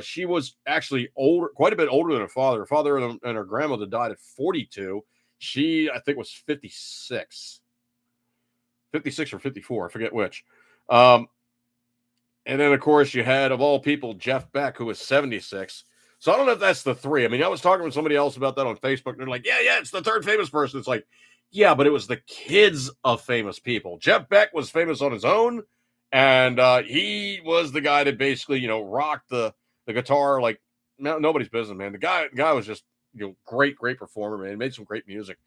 She was actually older, quite a bit older than her father. Her father and her grandmother died at 42. She, I think, was 56 or 54. I forget which. And then, of course, you had, of all people, Jeff Beck, who was 76. So I don't know if that's the three. I mean, I was talking with somebody else about that on Facebook. And they're like, yeah, it's the third famous person. It's like, yeah, but it was the kids of famous people. Jeff Beck was famous on his own. And he was the guy that basically, rocked the guitar like nobody's business, man. The guy was just, great performer, man. He made some great music.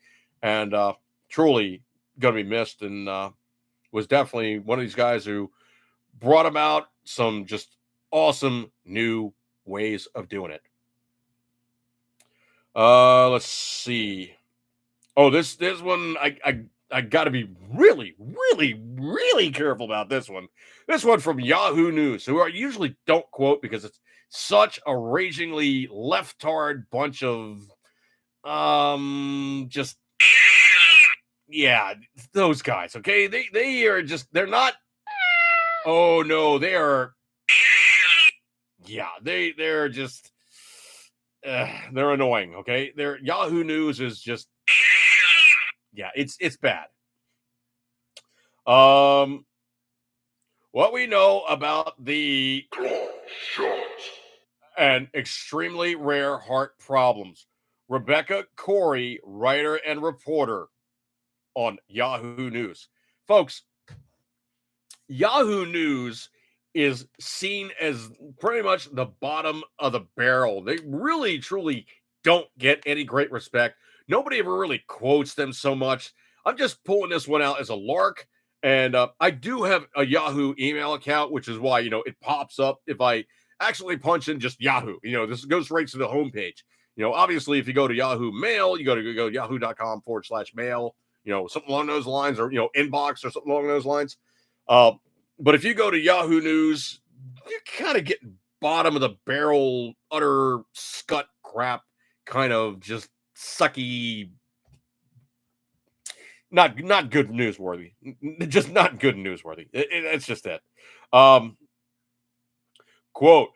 And truly going to be missed. And was definitely one of these guys who brought about some just awesome new ways of doing it. Let's see. Oh, this one I got to be really, really, really careful about this one. This one from Yahoo News, who I usually don't quote because it's such a ragingly leftard bunch of just those guys. Okay, they are just they're not. Oh no, they are. Yeah, they're just they're annoying. Okay, their Yahoo News is just it's bad. What we know about the and extremely rare heart problems. Rebecca Corey, writer and reporter on Yahoo News, folks. Yahoo News is seen as pretty much the bottom of the barrel. They really, truly don't get any great respect, nobody ever really quotes them so much. I'm just pulling this one out as a lark. And I do have a Yahoo email account, which is why, it pops up if I actually punch in just Yahoo. This goes right to the homepage. Obviously, if you go to Yahoo Mail, you go to yahoo.com/mail, something along those lines, or, inbox or something along those lines. But if you go to Yahoo News, you're kind of getting bottom of the barrel, utter scut crap, kind of just sucky, not good newsworthy, just not good newsworthy. It's just it. Quote,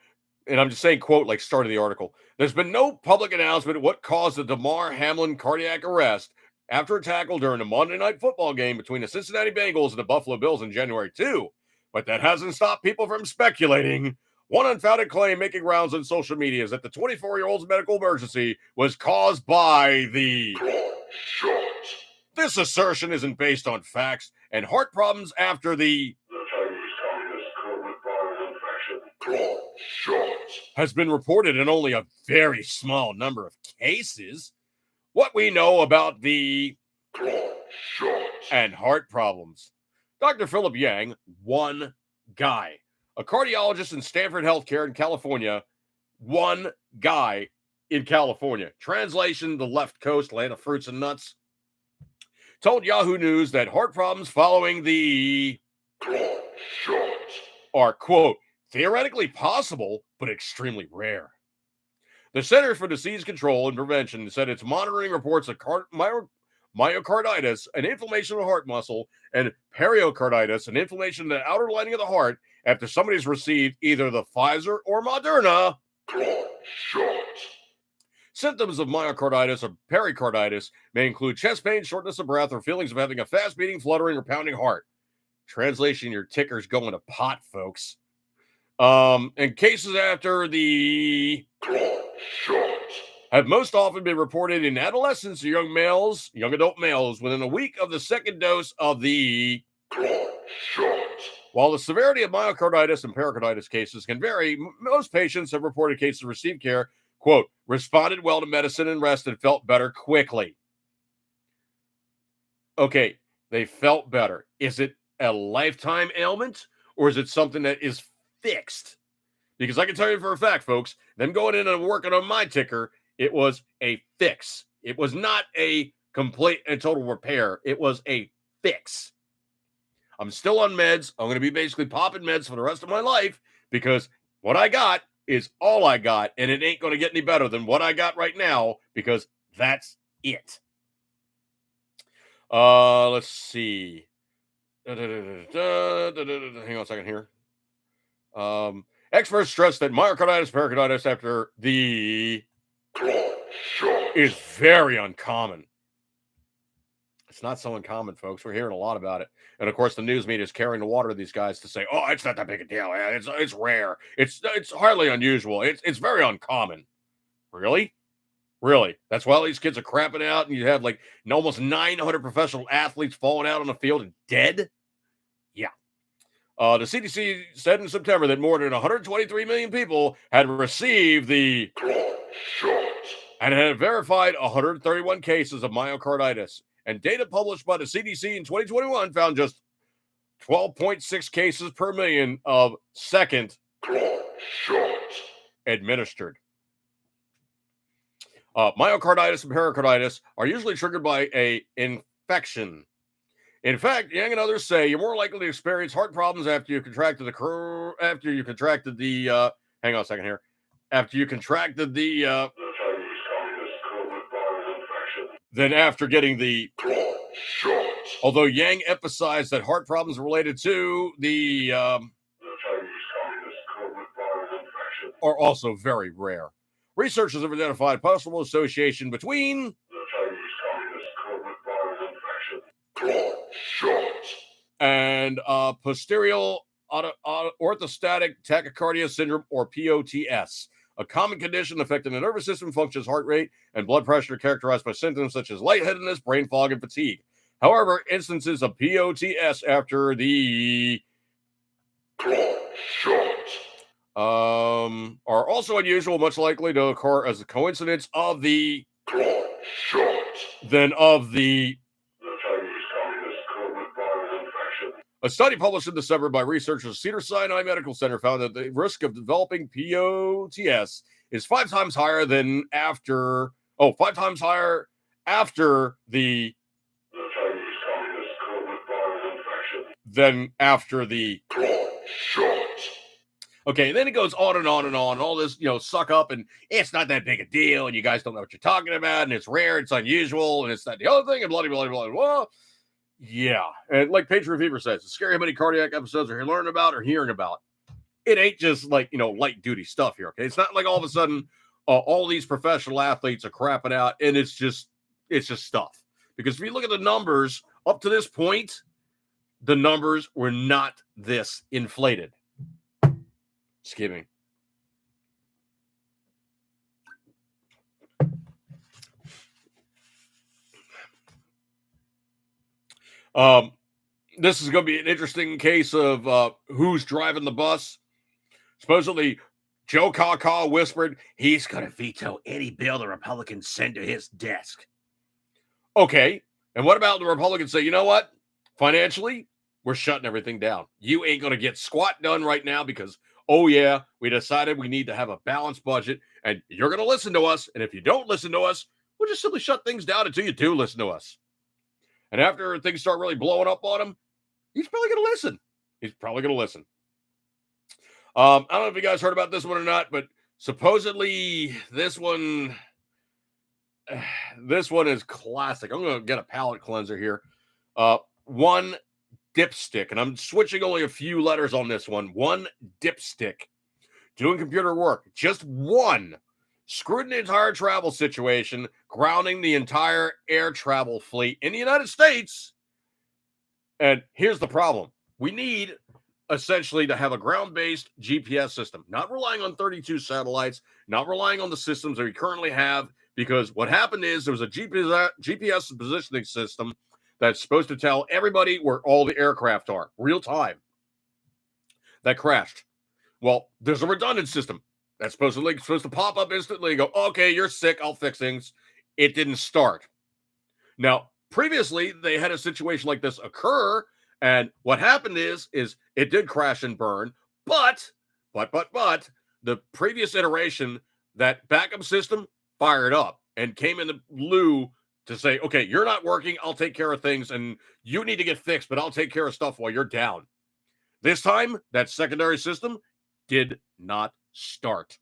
and I'm just saying quote like start of the article. There's been no public announcement of what caused the Damar Hamlin cardiac arrest after a tackle during a Monday Night Football game between the Cincinnati Bengals and the Buffalo Bills in January 2. But that hasn't stopped people from speculating. One unfounded claim making rounds on social media is that the 24-year-old's medical emergency was caused by the Shot. This assertion isn't based on facts, and heart problems after the Chinese Communist COVID viral infection. Shot. has been reported in only a very small number of cases. What we know about the Shot. and heart problems. Dr. Philip Yang, one guy, a cardiologist in Stanford Healthcare in California, one guy in California. Translation, the left coast, land of fruits and nuts, told Yahoo News that heart problems following the Shot. are, quote, theoretically possible, but extremely rare. The Center for Disease Control and Prevention said it's monitoring reports of myocarditis, an inflammation of the heart muscle, and pericarditis, an inflammation of the outer lining of the heart, after somebody's received either the Pfizer or Moderna Shot. Symptoms of myocarditis or pericarditis may include chest pain, shortness of breath, or feelings of having a fast-beating, fluttering, or pounding heart. Translation, your ticker's going to pot, folks. And cases after the Shot. have most often been reported in adolescents or young adult males, within a week of the second dose of the Shot. While the severity of myocarditis and pericarditis cases can vary, most patients have reported cases received care, quote, responded well to medicine and rest and felt better quickly. Okay, they felt better. Is it a lifetime ailment, or is it something that is fixed? Because I can tell you for a fact, folks, them going in and working on my ticker, it was a fix. It was not a complete and total repair. It was a fix. I'm still on meds. I'm going to be basically popping meds for the rest of my life because what I got is all I got, and it ain't going to get any better than what I got right now because that's it. Let's see. Hang on a second here. Experts stress that myocarditis, pericarditis after the Shot. is very uncommon. It's not so uncommon, folks. We're hearing a lot about it. And of course, the news media is carrying the water to these guys to say, oh, it's not that big a deal. It's rare. It's hardly unusual. It's very uncommon. Really? Really? That's why all these kids are crapping out and you have like almost 900 professional athletes falling out on the field and dead? Yeah. The CDC said in September that more than 123 million people had received the Shot. and had verified 131 cases of myocarditis. And data published by the CDC in 2021 found just 12.6 cases per million of second Shot. administered. Myocarditis and pericarditis are usually triggered by an infection. In fact, Yang and others say you're more likely to experience heart problems after you contracted the hang on a second here. After you contracted the The Chinese Communist COVID viral infection. than after getting the Shot. although Yang emphasized that heart problems related to the The Chinese Communist COVID viral infection. are also very rare. Researchers have identified a possible association between The Chinese Communist COVID viral infection. Shot. and posterior orthostatic tachycardia syndrome, or POTS, a common condition affecting the nervous system, functions, heart rate, and blood pressure, characterized by symptoms such as lightheadedness, brain fog, and fatigue. However, instances of POTS after the Shot. are also unusual, much likely to occur as a coincidence of the Shot. than of the Chinese Communist COVID-viral infection. A study published in December by researchers at Cedars-Sinai Medical Center found that the risk of developing POTS is 5 times higher than after. 5 times higher after the Chinese Communist COVID-viral infection. than after the. Shot. Okay, then it goes on and on and on. All this, suck up, and it's not that big a deal, and you guys don't know what you're talking about, and it's rare, it's unusual, and it's that the other thing, and blah, blah, blah, blah, blah. Yeah, and like Patriot Fever says, it's scary how many cardiac episodes are learning about or hearing about. It ain't just like, light duty stuff here, okay? It's not like all of a sudden all these professional athletes are crapping out, and it's just stuff. Because if you look at the numbers, up to this point, the numbers were not this inflated. Skimming. This is going to be an interesting case of who's driving the bus. Supposedly, Joe Caw whispered he's going to veto any bill the Republicans send to his desk. Okay, and what about the Republicans say, you know what? Financially, we're shutting everything down. You ain't going to get squat done right now because, oh yeah, we decided we need to have a balanced budget, and you're going to listen to us, and if you don't listen to us, we'll just simply shut things down until you do listen to us. And after things start really blowing up on him, he's probably going to listen. I don't know if you guys heard about this one or not, but supposedly this one is classic. I'm going to get a palate cleanser here. One dipstick, and I'm switching only a few letters on this one. One dipstick doing computer work. Just one. Screwed an entire travel situation, grounding the entire air travel fleet in the United States. And here's the problem. We need essentially to have a ground-based GPS system, not relying on 32 satellites, not relying on the systems that we currently have, because what happened is there was a GPS positioning system that's supposed to tell everybody where all the aircraft are, real time. That crashed. Well, there's a redundant system that's supposed to pop up instantly and go, okay, you're sick, I'll fix things. It didn't start. Now, previously, they had a situation like this occur, and what happened is it did crash and burn, but the previous iteration, that backup system fired up and came in the lieu to say, okay, you're not working, I'll take care of things, and you need to get fixed, but I'll take care of stuff while you're down. This time, that secondary system did not start.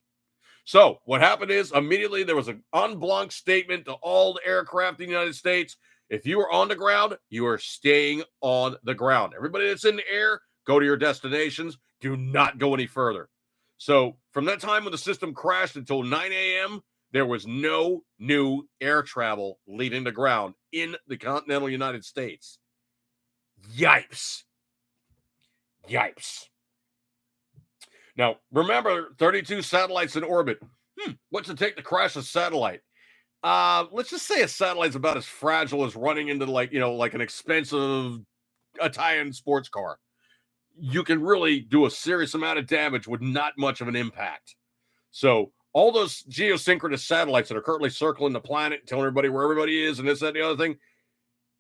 So what happened is immediately there was an en blanc statement to all the aircraft in the United States. If you are on the ground, you are staying on the ground. Everybody that's in the air, go to your destinations. Do not go any further. So from that time when the system crashed until 9 a.m., there was no new air travel leaving the ground in the continental United States. Yipes. Now, remember, 32 satellites in orbit. What's it take to crash a satellite? Let's just say a satellite's about as fragile as running into like an expensive Italian sports car. You can really do a serious amount of damage with not much of an impact. So all those geosynchronous satellites that are currently circling the planet, telling everybody where everybody is and this, that, and the other thing,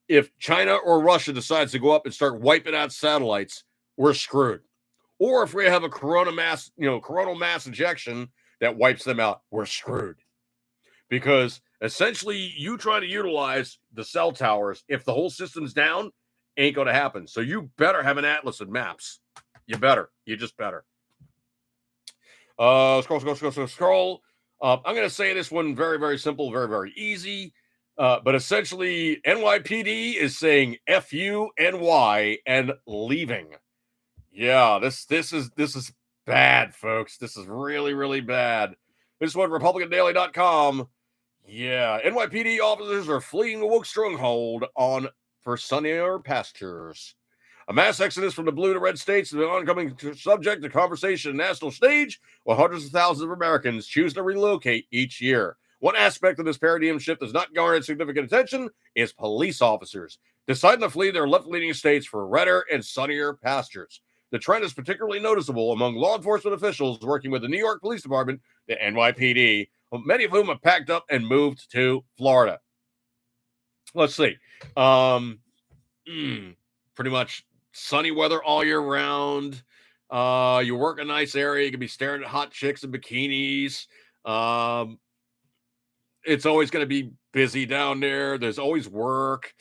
if China or Russia decides to go up and start wiping out satellites, we're screwed. Or if we have a coronal mass ejection that wipes them out, we're screwed. Because essentially, you try to utilize the cell towers, if the whole system's down, ain't going to happen. So you better have an atlas and maps. You just better. Scroll. I'm going to say this one very, very simple, very, very easy. But essentially, NYPD is saying F-U, N-Y, and leaving. Yeah, this is bad, folks. This is really, really bad. This is what RepublicanDaily.com. Yeah, NYPD officers are fleeing a woke stronghold for sunnier pastures. A mass exodus from the blue to red states is an ongoing subject to conversation on the national stage, while hundreds of thousands of Americans choose to relocate each year. One aspect of this paradigm shift that's not garnered significant attention is police officers deciding to flee their left-leaning states for redder and sunnier pastures. The trend is particularly noticeable among law enforcement officials working with the New York Police Department, the NYPD, many of whom have packed up and moved to Florida. let's see. Pretty much sunny weather all year round. You work a nice area. You can be staring at hot chicks in bikinis. It's always going to be busy down there. There's always work.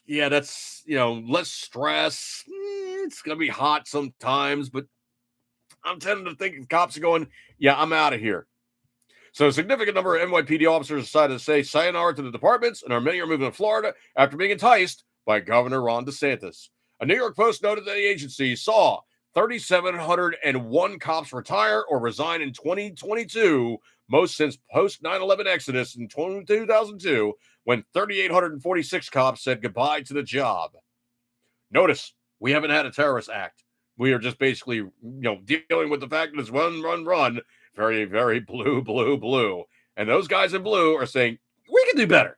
Yeah, that's, less stress. It's going to be hot sometimes, but I'm tending to think the cops are going, yeah, I'm out of here. So a significant number of NYPD officers decided to say sayonara to the departments, and many are moving to Florida after being enticed by Governor Ron DeSantis. A New York Post noted that the agency saw 3,701 cops retire or resign in 2022, most since post 9/11 exodus in 2002, when 3,846 cops said goodbye to the job. Notice, we haven't had a terrorist act. We are just basically, dealing with the fact that it's run, very, very blue, blue, blue. And those guys in blue are saying, we can do better.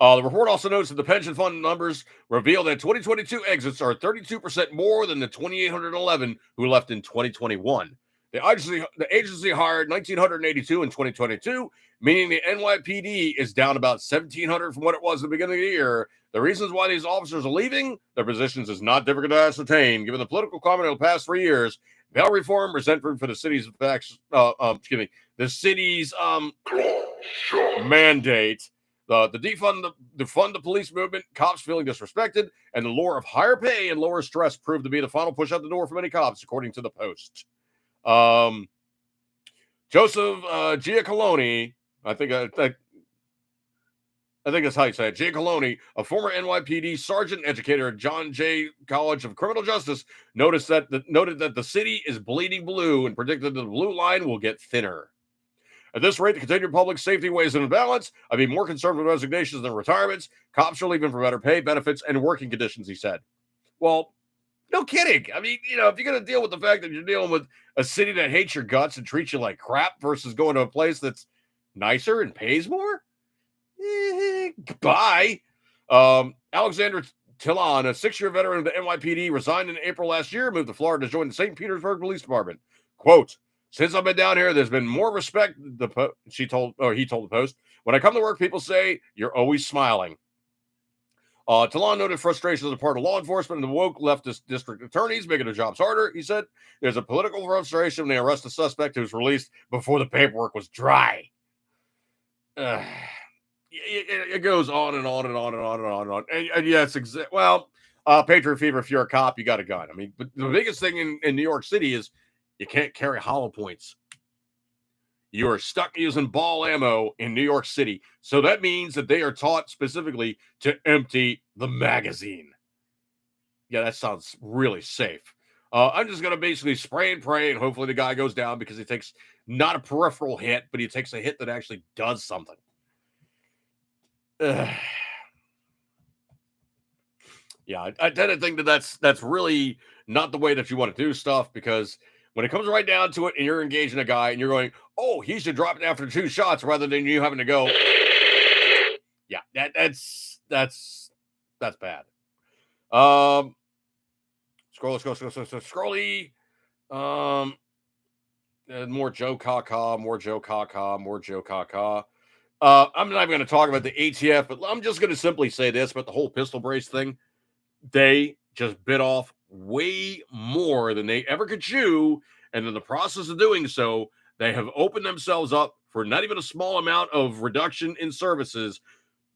The report also notes that the pension fund numbers reveal that 2022 exits are 32% more than the 2,811 who left in 2021. The agency hired 1,982 in 2022, meaning the NYPD is down about 1,700 from what it was at the beginning of the year. The reasons why these officers are leaving their positions is not difficult to ascertain, given the political climate of the past 3 years. Bail reform, resentment for the city's the city's mandate, the defund the police movement, cops feeling disrespected, and the lure of higher pay and lower stress proved to be the final push out the door for many cops, according to the Post. Joseph Giacalone, I think that's how you say it. Giacalone, a former NYPD sergeant educator at John Jay College of Criminal Justice, noted that the city is bleeding blue and predicted that the blue line will get thinner. At this rate, the continued public safety weighs in balance. I'd be more concerned with resignations than retirements. Cops are leaving for better pay, benefits, and working conditions, he said. Well, no kidding. I mean, if you're going to deal with the fact that you're dealing with a city that hates your guts and treats you like crap versus going to a place that's nicer and pays more, goodbye. Alexander Tillon, a 6-year veteran of the NYPD, resigned in April last year, moved to Florida to join the St. Petersburg Police Department. Quote, since I've been down here, there's been more respect, he told the Post. When I come to work, people say, you're always smiling. Tillon noted frustration on the part of law enforcement and the woke leftist district attorneys making their jobs harder. He said, there's a political frustration when they arrest a suspect who's released before the paperwork was dry. It goes on and on and on and on and on and on. And yes, Patriot Fever, if you're a cop, you got a gun. I mean, but the biggest thing in New York City is you can't carry hollow points. You are stuck using ball ammo in New York City. So that means that they are taught specifically to empty the magazine. Yeah, that sounds really safe. I'm just going to basically spray and pray, and hopefully the guy goes down because he takes not a peripheral hit, but he takes a hit that actually does something. Yeah, I tend to think that that's really not the way that you want to do stuff, because when it comes right down to it and you're engaging a guy and you're going, oh, he should drop it after 2 shots rather than you having to go. Yeah, that's bad. Scrolly. More Joe Caca. I'm not even going to talk about the ATF, but I'm just going to simply say this about the whole pistol brace thing. They just bit off way more than they ever could chew. And in the process of doing so, they have opened themselves up for not even a small amount of reduction in services,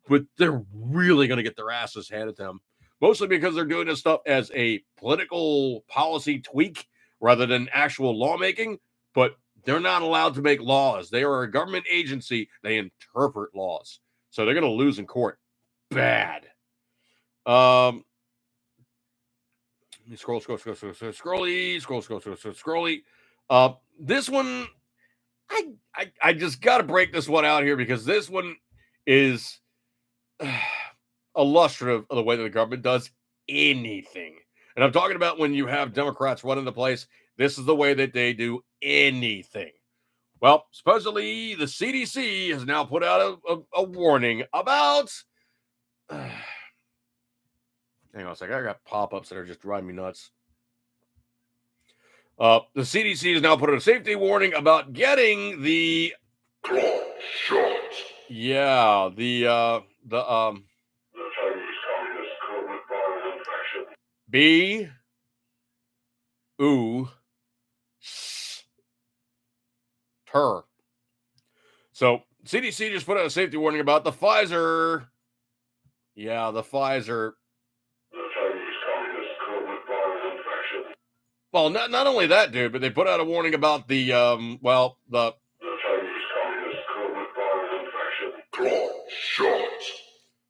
but they're really going to get their asses handed to them. Mostly because they're doing this stuff as a political policy tweak rather than actual lawmaking. But they're not allowed to make laws. They are a government agency. They interpret laws. So they're going to lose in court. Bad. Scrolly. This one, I just got to break this one out here because this one is illustrative of the way that the government does anything. And I'm talking about when you have Democrats running the place, this is the way that they do anything. Well, supposedly the CDC has now put out a warning about... hang on a second. I got pop-ups that are just driving me nuts. The CDC has now put out a safety warning about getting the... shot. Yeah, the the Chinese Communist COVID viral infection. B ooh s ter. So CDC just put out a safety warning about the Pfizer. Yeah, the Pfizer. The Chinese Communist COVID viral infection. Well, not only that, dude, but they put out a warning about the The Chinese Communist COVID viral infection. Claw shots.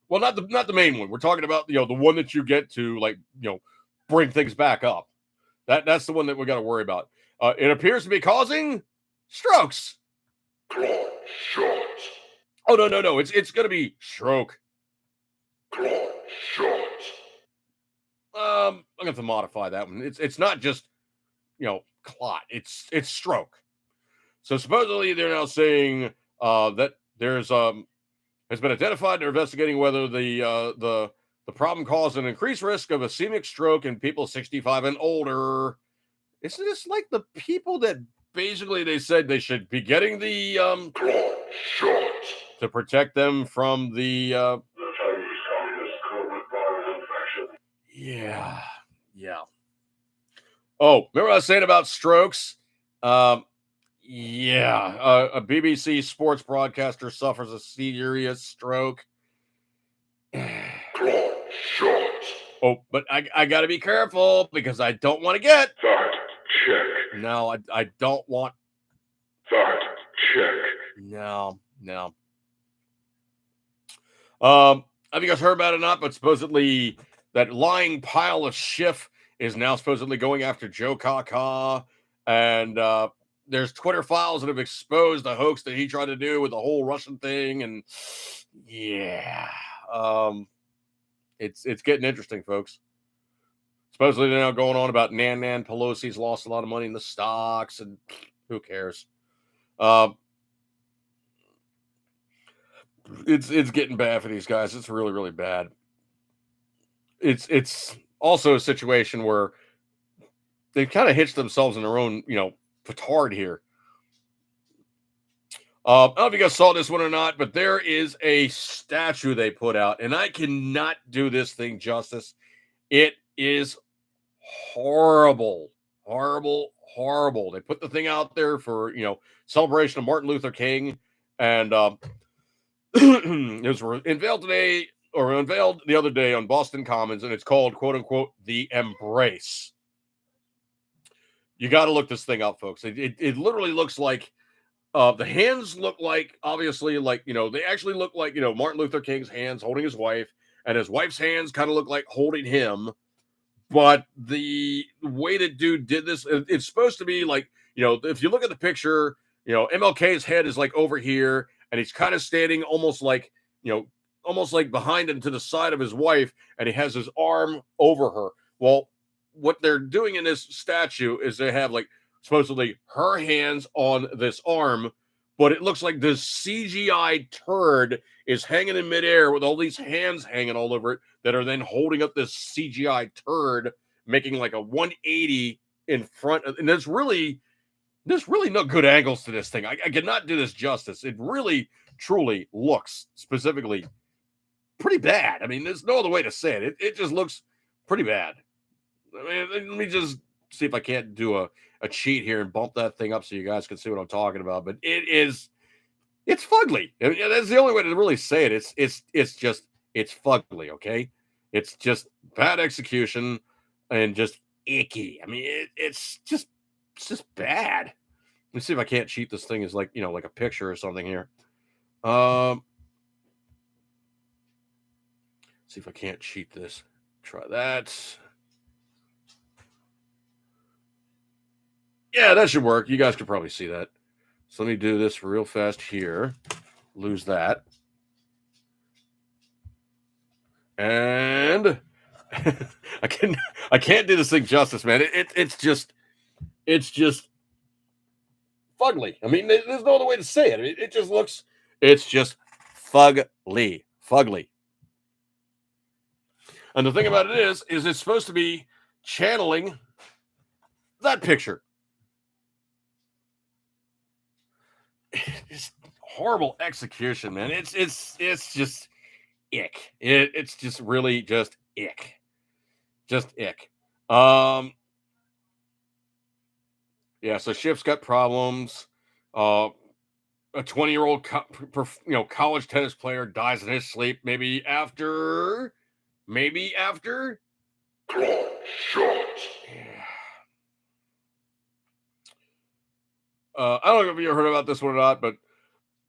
well, not the main one. We're talking about the one that you get to like bring things back up. That's the one that we got to worry about. It appears to be causing strokes. Claw shots. Oh no! It's gonna be stroke. Claw shots. I'm gonna have to modify that one. It's not just clot. It's stroke. So supposedly they're now saying that there's has been identified. And they're investigating whether the problem caused an increased risk of ischemic stroke in people 65 and older. Isn't this like the people that basically they said they should be getting the Claw shots. to protect them from the The Chinese Communist COVID viral infection. yeah. Oh, remember what I was saying about strokes? A BBC sports broadcaster suffers a serious stroke. Claw shots. Oh, but I got to be careful because I don't want to get. Fact check. No, I don't want. Fact check. No. Have you guys heard about it or not? But supposedly that lying pile of Schiff is now supposedly going after Joe Kaka. And there's Twitter files that have exposed the hoax that he tried to do with the whole Russian thing. And it's getting interesting, folks. Supposedly they're now going on about Nan Pelosi's lost a lot of money in the stocks, and who cares? It's getting bad for these guys. It's really, really bad. It's also a situation where they've kind of hitched themselves in their own, petard here. I don't know if you guys saw this one or not, but there is a statue they put out, and I cannot do this thing justice. It is horrible. They put the thing out there for, celebration of Martin Luther King, and it was unveiled the other day on Boston Commons, and it's called, quote unquote, The Embrace. You got to look this thing up, folks. It literally looks like the hands look like, obviously, like, they actually look like, Martin Luther King's hands holding his wife, and his wife's hands kind of look like holding him. But the way the dude did this, it's supposed to be like, if you look at the picture, MLK's head is like over here, and he's kind of standing almost like behind him to the side of his wife, and he has his arm over her. Well, what they're doing in this statue is they have like supposedly her hands on this arm, but it looks like this CGI turd is hanging in midair with all these hands hanging all over it that are then holding up this CGI turd, making like a 180 in front of, and there's really no good angles to this thing. I cannot do this justice. It really, truly looks specifically pretty bad. I mean, there's no other way to say it. It just looks pretty bad. I mean, let me just see if I can't do a cheat here and bump that thing up so you guys can see what I'm talking about. But it's fugly. I mean, that's the only way to really say it. It's fugly. Okay, it's just bad execution and just icky. I mean, it's just bad. Let me see if I can't cheat this thing as like like a picture or something here. See if I can't cheat this. Try that. Yeah, that should work. You guys could probably see that. So let me do this real fast here. Lose that. And I can't do this thing justice, man. It's just fugly. I mean, there's no other way to say it. I mean, it's just fugly. And the thing about it is it's supposed to be channeling that picture. It's horrible execution, man. It's just ick. It's just really just ick. Just ick. Yeah, so Schiff's got problems. A 20-year-old college tennis player dies in his sleep. Maybe after. Drop shot. I don't know if you ever heard about this one or not, but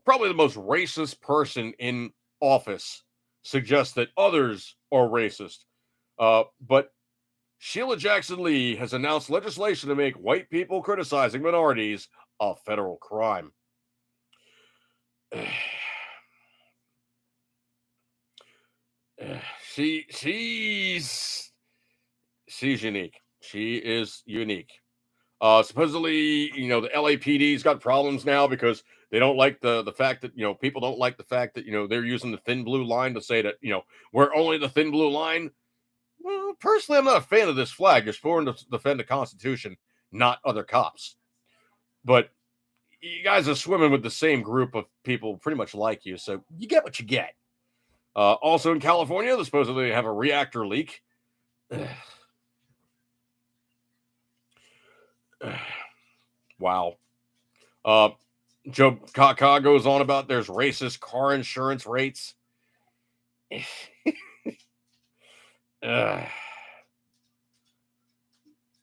probably the most racist person in office suggests that others are racist. But Sheila Jackson Lee has announced legislation to make white people criticizing minorities a federal crime. She's unique. She is unique. Supposedly, the LAPD's got problems now because they don't like the fact that people don't like the fact that they're using the thin blue line to say that we're only the thin blue line. Well, personally, I'm not a fan of this flag. You're sworn to defend the Constitution, not other cops. But you guys are swimming with the same group of people pretty much like you, so you get what you get. Also in California, they supposedly have a reactor leak. Wow. Joe Kaka goes on about there's racist car insurance rates.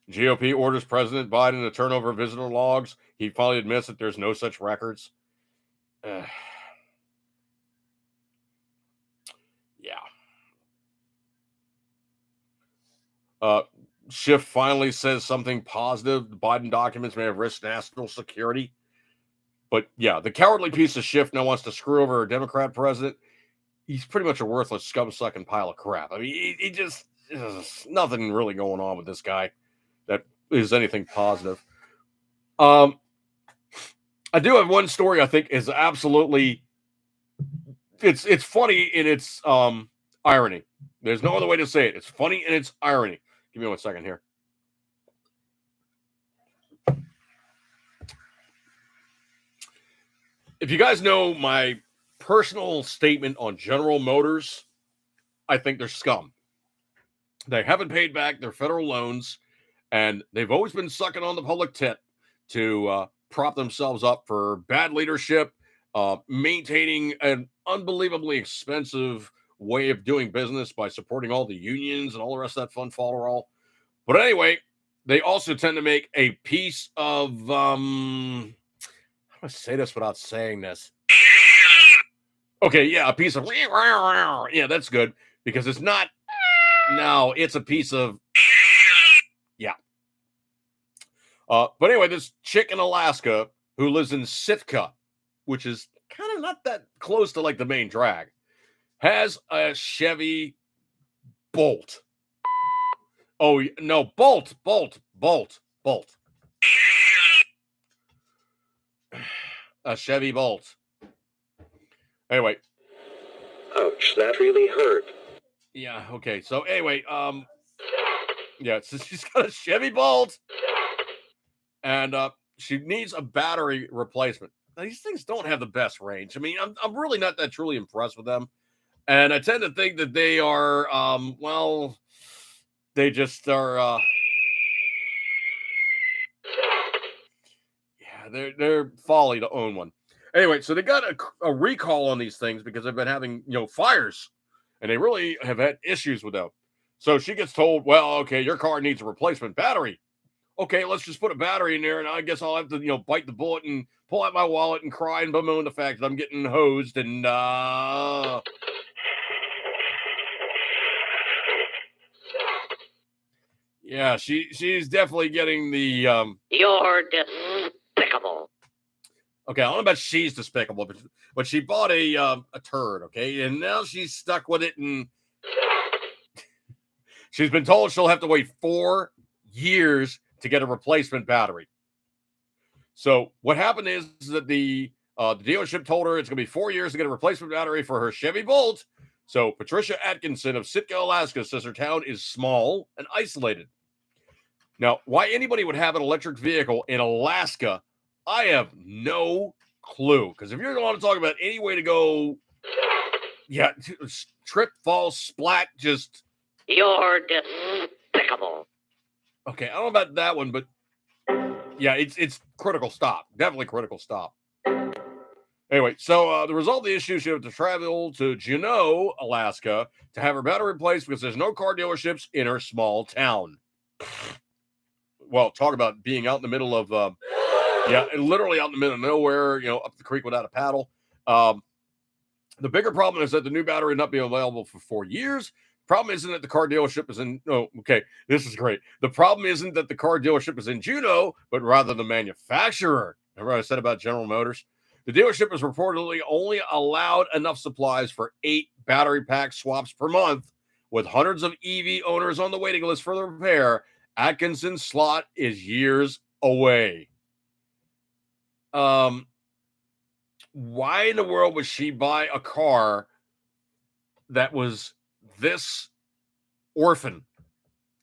GOP orders President Biden to turn over visitor logs. He finally admits that there's no such records. Yeah. Schiff finally says something positive. The Biden documents may have risked national security. But yeah, the cowardly piece of Schiff now wants to screw over a Democrat president. He's pretty much a worthless scum-sucking pile of crap. I mean, he just there's nothing really going on with this guy that is anything positive. I do have one story I think is absolutely it's funny in its irony. There's no other way to say it. It's funny in its irony. Give me 1 second here. If you guys know my personal statement on General Motors, I think they're scum. They haven't paid back their federal loans, and they've always been sucking on the public tit to prop themselves up for bad leadership, maintaining an unbelievably expensive way of doing business by supporting all the unions and all the rest of that fun folderol. But anyway, they also tend to make a piece of how do I say this without saying this? Okay, yeah, a piece of yeah, that's good because it's not. No, it's a piece of yeah. But anyway, this chick in Alaska who lives in Sitka, which is kind of not that close to like the main drag, has a Chevy Bolt. Oh no, Bolt. A Chevy Bolt. Anyway. Ouch, that really hurt. Yeah, okay. So anyway, yeah, so she's got a Chevy Bolt. And she needs a battery replacement. Now, these things don't have the best range. I mean, I'm really not that truly impressed with them. And I tend to think that they are well, they just are yeah, they're folly to own one. Anyway, so they got a recall on these things because they've been having, fires. And they really have had issues with them. So she gets told, well, okay, your car needs a replacement battery. Okay, let's just put a battery in there, and I guess I'll have to, bite the bullet and pull out my wallet and cry and bemoan the fact that I'm getting hosed and yeah, she's definitely getting the You're despicable. Okay, I don't know about she's despicable, but she bought a turd, okay, and now she's stuck with it, and she's been told she'll have to wait 4 years to get a replacement battery. So what happened is that the dealership told her it's going to be 4 years to get a replacement battery for her Chevy Bolt. So Patricia Atkinson of Sitka, Alaska, says her town is small and isolated. Now, why anybody would have an electric vehicle in Alaska, I have no clue. Because if you're going to talk about any way to go Yeah, trip, fall, splat, just... You're despicable. Okay, I don't know about that one, but yeah, it's critical stop. Definitely critical stop. Anyway, so the result of the issue, she had to travel to Juneau, Alaska, to have her battery replaced because there's no car dealerships in her small town. Well, talk about being out in the middle of, literally out in the middle of nowhere, up the creek without a paddle. The bigger problem is that the new battery will not be available for 4 years. Problem isn't that the car dealership is in... Oh, okay, this is great. The problem isn't that the car dealership is in Juneau, but rather the manufacturer. Remember what I said about General Motors? The dealership is reportedly only allowed enough supplies for 8 battery pack swaps per month. With hundreds of EV owners on the waiting list for the repair, Atkinson's slot is years away. Why in the world would she buy a car that was this orphan?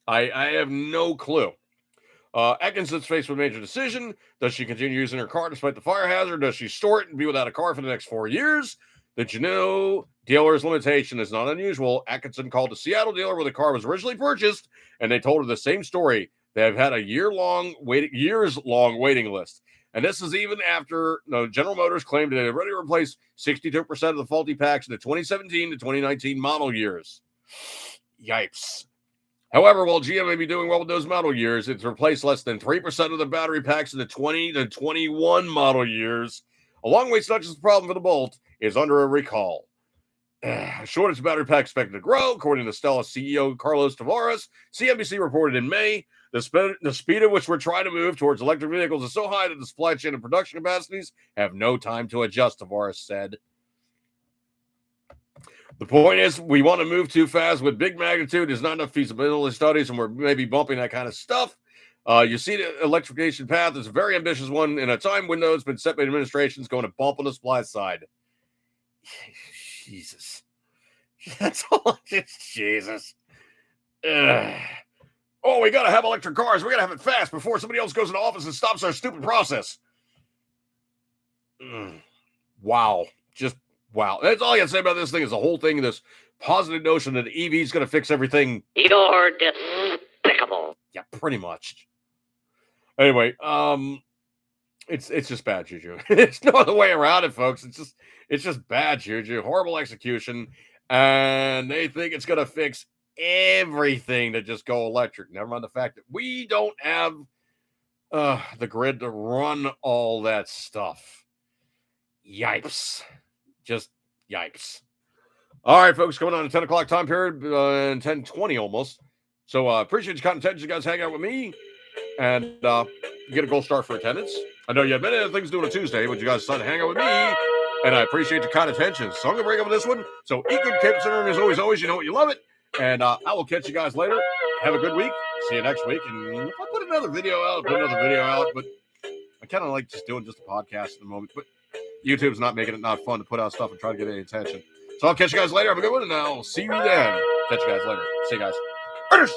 I have no clue. Atkinson's faced with a major decision. Does she continue using her car despite the fire hazard? Does she store it and be without a car for the next 4 years? The Juneau dealer's limitation is not unusual. Atkinson called the Seattle dealer where the car was originally purchased, and they told her the same story. They have had a years-long waiting list. And this is even after General Motors claimed they had already replaced 62% of the faulty packs in the 2017 to 2019 model years. Yipes. However, while GM may be doing well with those model years, it's replaced less than 3% of the battery packs in the 20 to 21 model years. A long wait's not just a problem for the Bolt, is under a recall. Shortage of battery packs expected to grow, according to Stella CEO Carlos Tavares. CNBC reported in May, the speed at which we're trying to move towards electric vehicles is so high that the supply chain and production capacities have no time to adjust, Tavares said. The point is, we want to move too fast with big magnitude. There's not enough feasibility studies, and we're maybe bumping that kind of stuff. You see the electrification path is a very ambitious one, and a time window has been set by administrations going to bump on the supply side. Jesus. That's all. It's Jesus. Oh, we got to have electric cars. We got to have it fast before somebody else goes into office and stops our stupid process. Wow. Just wow. That's all I got to say about this thing is the whole thing, this positive notion that EV is going to fix everything. You're despicable. Yeah, pretty much. Anyway, it's just bad juju. It's no other way around it, folks. It's just bad juju, horrible execution, and they think it's going to fix everything to just go electric. Never mind the fact that we don't have the grid to run all that stuff. Yipes. Just yipes. All right, folks, coming on a 10 o'clock time period, 10:20 almost. So appreciate your content. You guys hang out with me, and you get a gold star for attendance. I know you have many other things to do on a Tuesday, but you guys decided to hang out with me, and I appreciate your kind attention. So I'm going to break up with this one. So eat good, keep considering as always, you know what, you love it. And I will catch you guys later. Have a good week. See you next week. And if I put another video out, but I kind of like just doing just a podcast at the moment. But YouTube's not making it not fun to put out stuff and try to get any attention. So I'll catch you guys later. Have a good one, and I'll see you then. Catch you guys later. See you guys. Orders!